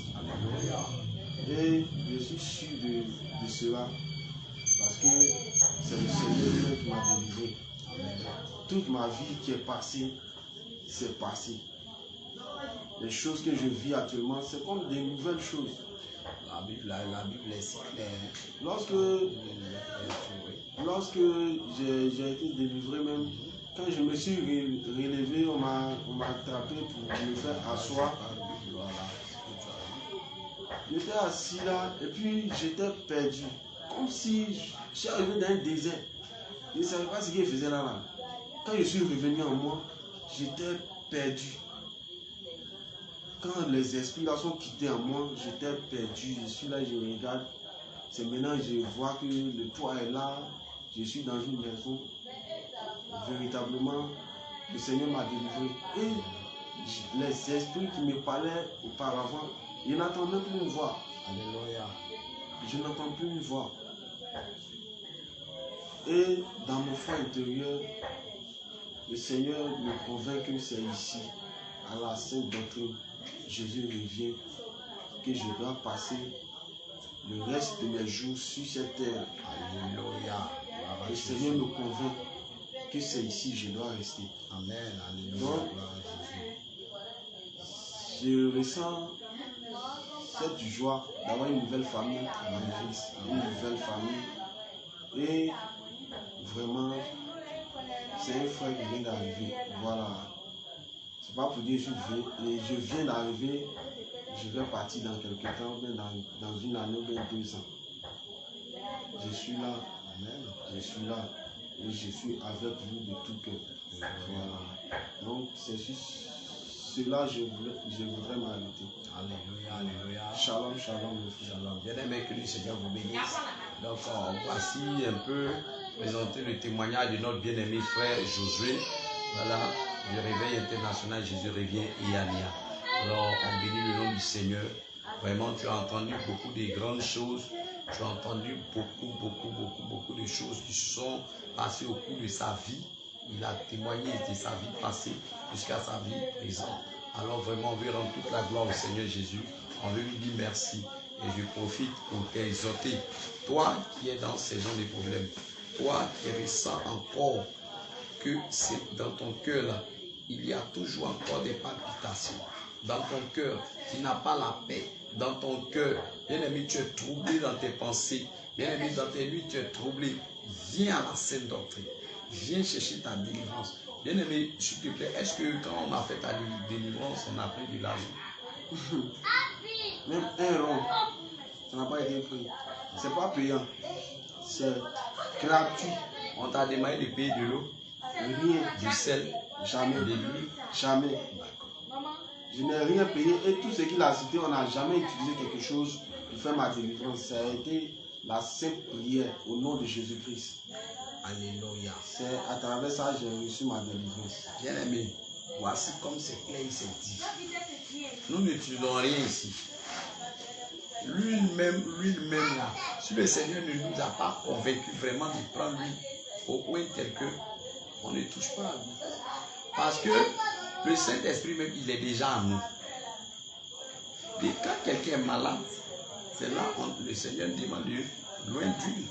Et je suis sûr de cela. Parce que c'est le Seigneur qui m'a délivré. Toute ma vie qui est passée, c'est passé. Les choses que je vis actuellement, c'est comme des nouvelles choses. La Bible est si claire. Lorsque j'ai été délivré même, quand je me suis relevé, on m'a attrapé pour me faire asseoir. J'étais assis là et puis j'étais perdu. Comme si j'étais arrivé dans un désert. Je ne savais pas ce qu'il faisait là. Quand je suis revenu en moi, j'étais perdu. Quand les esprits là sont quittés en moi, j'étais perdu. Je suis là, je regarde. C'est maintenant que je vois que le toit est là. Je suis dans une maison. Véritablement, le Seigneur m'a délivré. Et les esprits qui me parlaient auparavant, je n'entends même plus une voix. Alléluia. Je n'entends plus une voix. Et dans mon fond intérieur, le Seigneur me convainc que c'est ici, à la Sainte Doctrine, Jésus revient, que je dois passer le reste de mes jours sur cette terre. Alléluia. Le Seigneur me convainc que c'est ici je dois rester. Amen. Alléluia. Donc, je ressens cette joie d'avoir une nouvelle famille dans l'église, une nouvelle famille. Et vraiment, c'est un frère qui vient d'arriver. Voilà. C'est pas pour dire je viens d'arriver, je vais partir dans quelques temps, dans une année ou bien 2 ans. Je suis là. Amen. Je suis là. Et je suis avec vous de tout cœur. Voilà. Donc, c'est juste cela je voudrais m'arrêter. Alléluia, alléluia. Shalom, shalom, le frère. Shalom. Bien-aimé, que le Seigneur vous bénisse. Donc, voici un peu présenter le témoignage de notre bien-aimé frère Josué. Voilà, du Réveil international Jésus revient Iania. Alors, on bénit le nom du Seigneur. Vraiment, tu as entendu beaucoup de grandes choses. Tu as entendu beaucoup de choses qui se sont passées au cours de sa vie. Il a témoigné de sa vie passée jusqu'à sa vie présente. Alors vraiment, on veut rendre toute la gloire au Seigneur Jésus. On veut lui dire merci. Et je profite pour t'exhorter. Toi qui es dans ces gens de problèmes, toi qui ressens encore que c'est dans ton cœur là, il y a toujours encore des palpitations. Dans ton cœur, tu n'as pas la paix. Dans ton cœur, bien aimé, tu es troublé dans tes pensées. Bien aimé, dans tes nuits, tu es troublé. Viens à la Sainte Doctrine. Viens chercher ta délivrance. Bien aimé, s'il te plaît, est-ce que quand on a fait ta délivrance, on a pris de l'argent? Même un rond. Ça n'a pas été pris. C'est pas payant. C'est gratuit. On t'a demandé de payer de l'eau, Rien. du sel, Jamais. de l'huile. Jamais. Je n'ai rien payé et tout ce qu'il a cité, on n'a jamais utilisé quelque chose pour faire ma délivrance. Ça a été la simple prière au nom de Jésus-Christ. Alléluia. C'est à travers ça que j'ai reçu ma délivrance. Bien aimé, Voici comme c'est clair, il s'est dit. nous n'utilisons rien ici. Lui-même là, si le Seigneur ne nous a pas convaincus vraiment de prendre lui au point tel que on ne touche pas à lui. Parce que le Saint-Esprit même, il est déjà en nous. Et quand quelqu'un est malade, c'est là où le Seigneur demande de loin d'huile.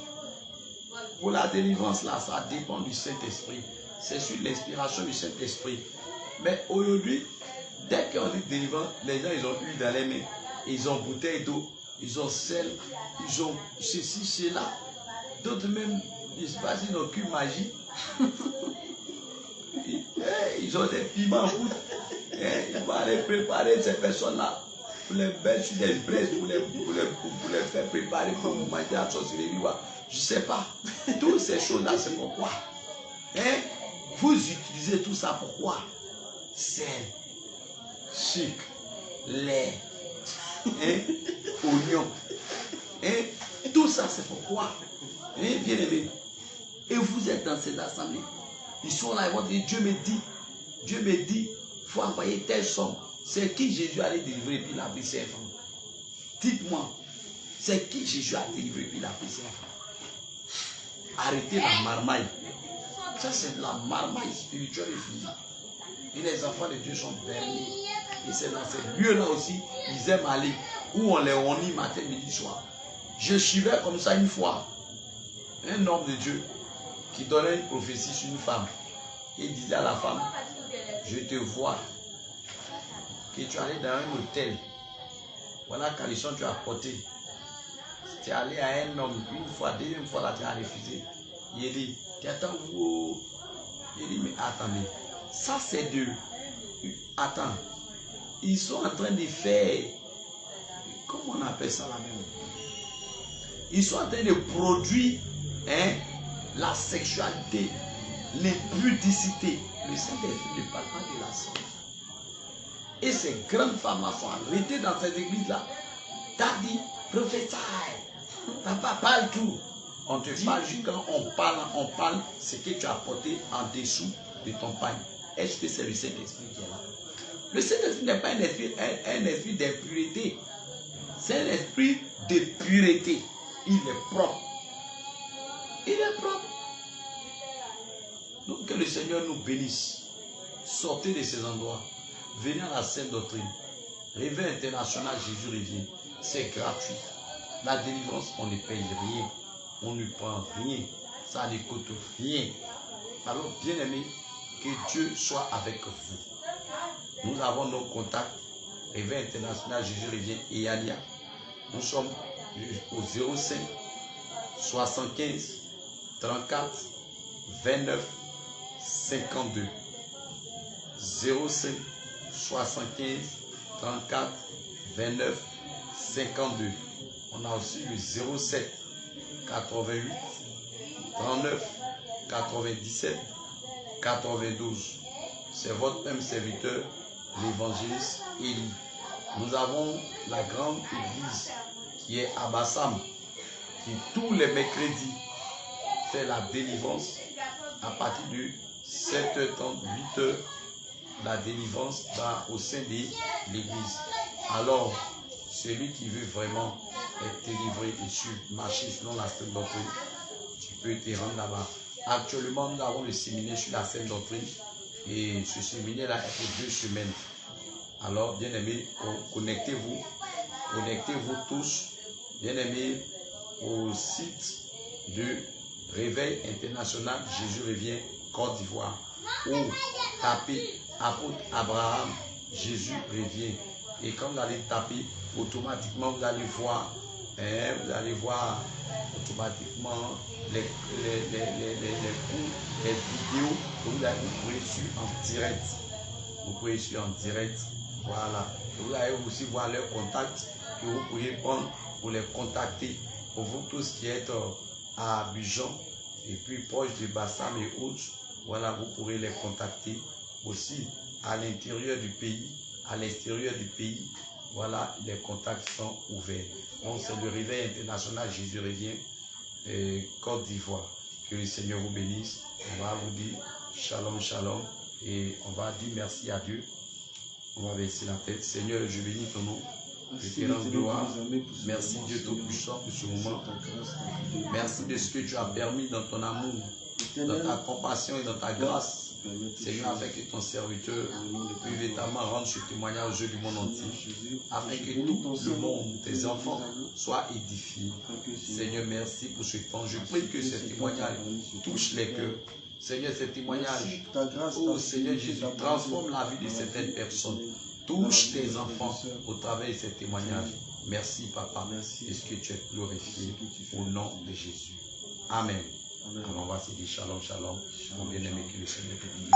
Pour la délivrance là, ça dépend du Saint-Esprit. C'est sur l'inspiration du Saint-Esprit. Mais aujourd'hui, dès qu'on dit délivrance, les gens ils ont huile dans les mains, ils ont bouteille d'eau, ils ont sel, ils ont ceci, cela. D'autres même, je ne sais pas s'ils n'ont qu'une magie. Ils ont des piments en route. Ils vont aller préparer ces personnes-là pour les mettre sur des braises, pour les faire préparer pour manger à sorcellerie. Je ne sais pas. Toutes ces choses-là, c'est pourquoi. Vous utilisez tout ça pourquoi? Sel, sucre, lait, oignon. Tout ça, c'est pourquoi. Bien aimé. Et vous êtes dans ces assemblées. Ils sont là, ils vont dire, Dieu me dit, il faut envoyer telle somme. C'est qui Jésus allait délivrer puis il a pris ses enfants? Dites-moi, c'est qui Jésus a délivré puis il a pris ses enfants? Arrêtez la marmaille. Ça, c'est de la marmaille spirituelle et physique. Et les enfants de Dieu sont permis. Et c'est dans ces lieux-là aussi, ils aiment aller, où on les réunit matin, midi, soir. Je suivais comme ça une fois un homme de Dieu qui donnait une prophétie sur une femme. Il disait à la femme, je te vois que tu es allé dans un hôtel. Voilà quelle leçon tu as apporté. Tu es allé à un homme une fois, deuxième fois, là tu as refusé. Il dit, tu attends où? Il dit, mais attendez, ça c'est de... Attends, ils sont en train de faire... Comment on appelle ça là même? Ils sont en train de produire la sexualité, l'impudicité. Le Saint-Esprit ne parle pas de la santé. Et ces grandes femmes-là sont arrêtées dans ces églises-là. T'as dit, prophétie, papa parle tout. On te parle, quand on parle, ce que tu as apporté en dessous de ton pain. Est-ce que c'est le Saint-Esprit qui est là? Le Saint-Esprit n'est pas un esprit d'impureté. C'est un esprit de pureté. Il est propre. Il est propre. Donc que le Seigneur nous bénisse. Sortez de ces endroits. Venez à la Sainte Doctrine. Réveil international, Jésus revient. C'est gratuit. La délivrance, on ne paye rien. On ne prend rien. Ça ne coûte rien. Alors, bien aimé, que Dieu soit avec vous. Nous avons nos contacts. Réveil international, Jésus revient. Et Yania. Nous sommes au 05 75 34 29 52. 05 75 34 29 52. On a aussi le 07 88 39 97 92. C'est votre même serviteur, l'évangéliste Élie. Nous avons la grande église qui est à Bassam, qui tous les mercredis fait la délivrance à partir de 7h30, 8h, la délivrance au sein de l'église. Alors, celui qui veut vraiment être délivré et marcher selon la Sainte Doctrine, tu peux te rendre là-bas. Actuellement, nous avons le séminaire sur la Sainte Doctrine et ce séminaire-là est pour 2 semaines. Alors, bien aimés, connectez-vous tous, bien aimés, au site de Réveil International Jésus revient Côte d'Ivoire, ou tapez apôtre Abraham Jésus revient. Et quand vous allez taper, automatiquement vous allez voir automatiquement les cours, les vidéos que vous pouvez suivre en direct. Vous pouvez suivre en direct. Voilà. Vous allez aussi voir leurs contacts que vous pouvez prendre pour les contacter. Pour vous tous qui êtes à Abidjan et puis proche du Bassam et autres, voilà, vous pourrez les contacter aussi à l'intérieur du pays, à l'extérieur du pays. Voilà, les contacts sont ouverts. Donc, c'est le réveil international Jésus revient, Côte d'Ivoire. Que le Seigneur vous bénisse. On va vous dire shalom, shalom. Et on va dire merci à Dieu. On va baisser la tête. Seigneur, je bénis ton nom. Je te rends gloire. Merci Dieu Tout-Puissant pour ce moment. Merci de ce que tu as permis dans ton amour, dans ta compassion et dans ta grâce. Seigneur, afin que ton serviteur puisse véritablement rendre ce témoignage aux yeux du monde entier, afin que tout le monde, tes enfants, soient édifiés. Seigneur, merci pour ce temps. Je prie que ce témoignage touche les cœurs. Seigneur, ce témoignage, oh Seigneur Jésus, transforme la vie de certaines personnes. Touche tes enfants au travers de ces témoignages. Merci, Papa. Est-ce que tu es glorifié au nom de Jésus. Amen. Alors on va se dire shalom, shalom. Mon bien-aimé, que le Seigneur te bénisse.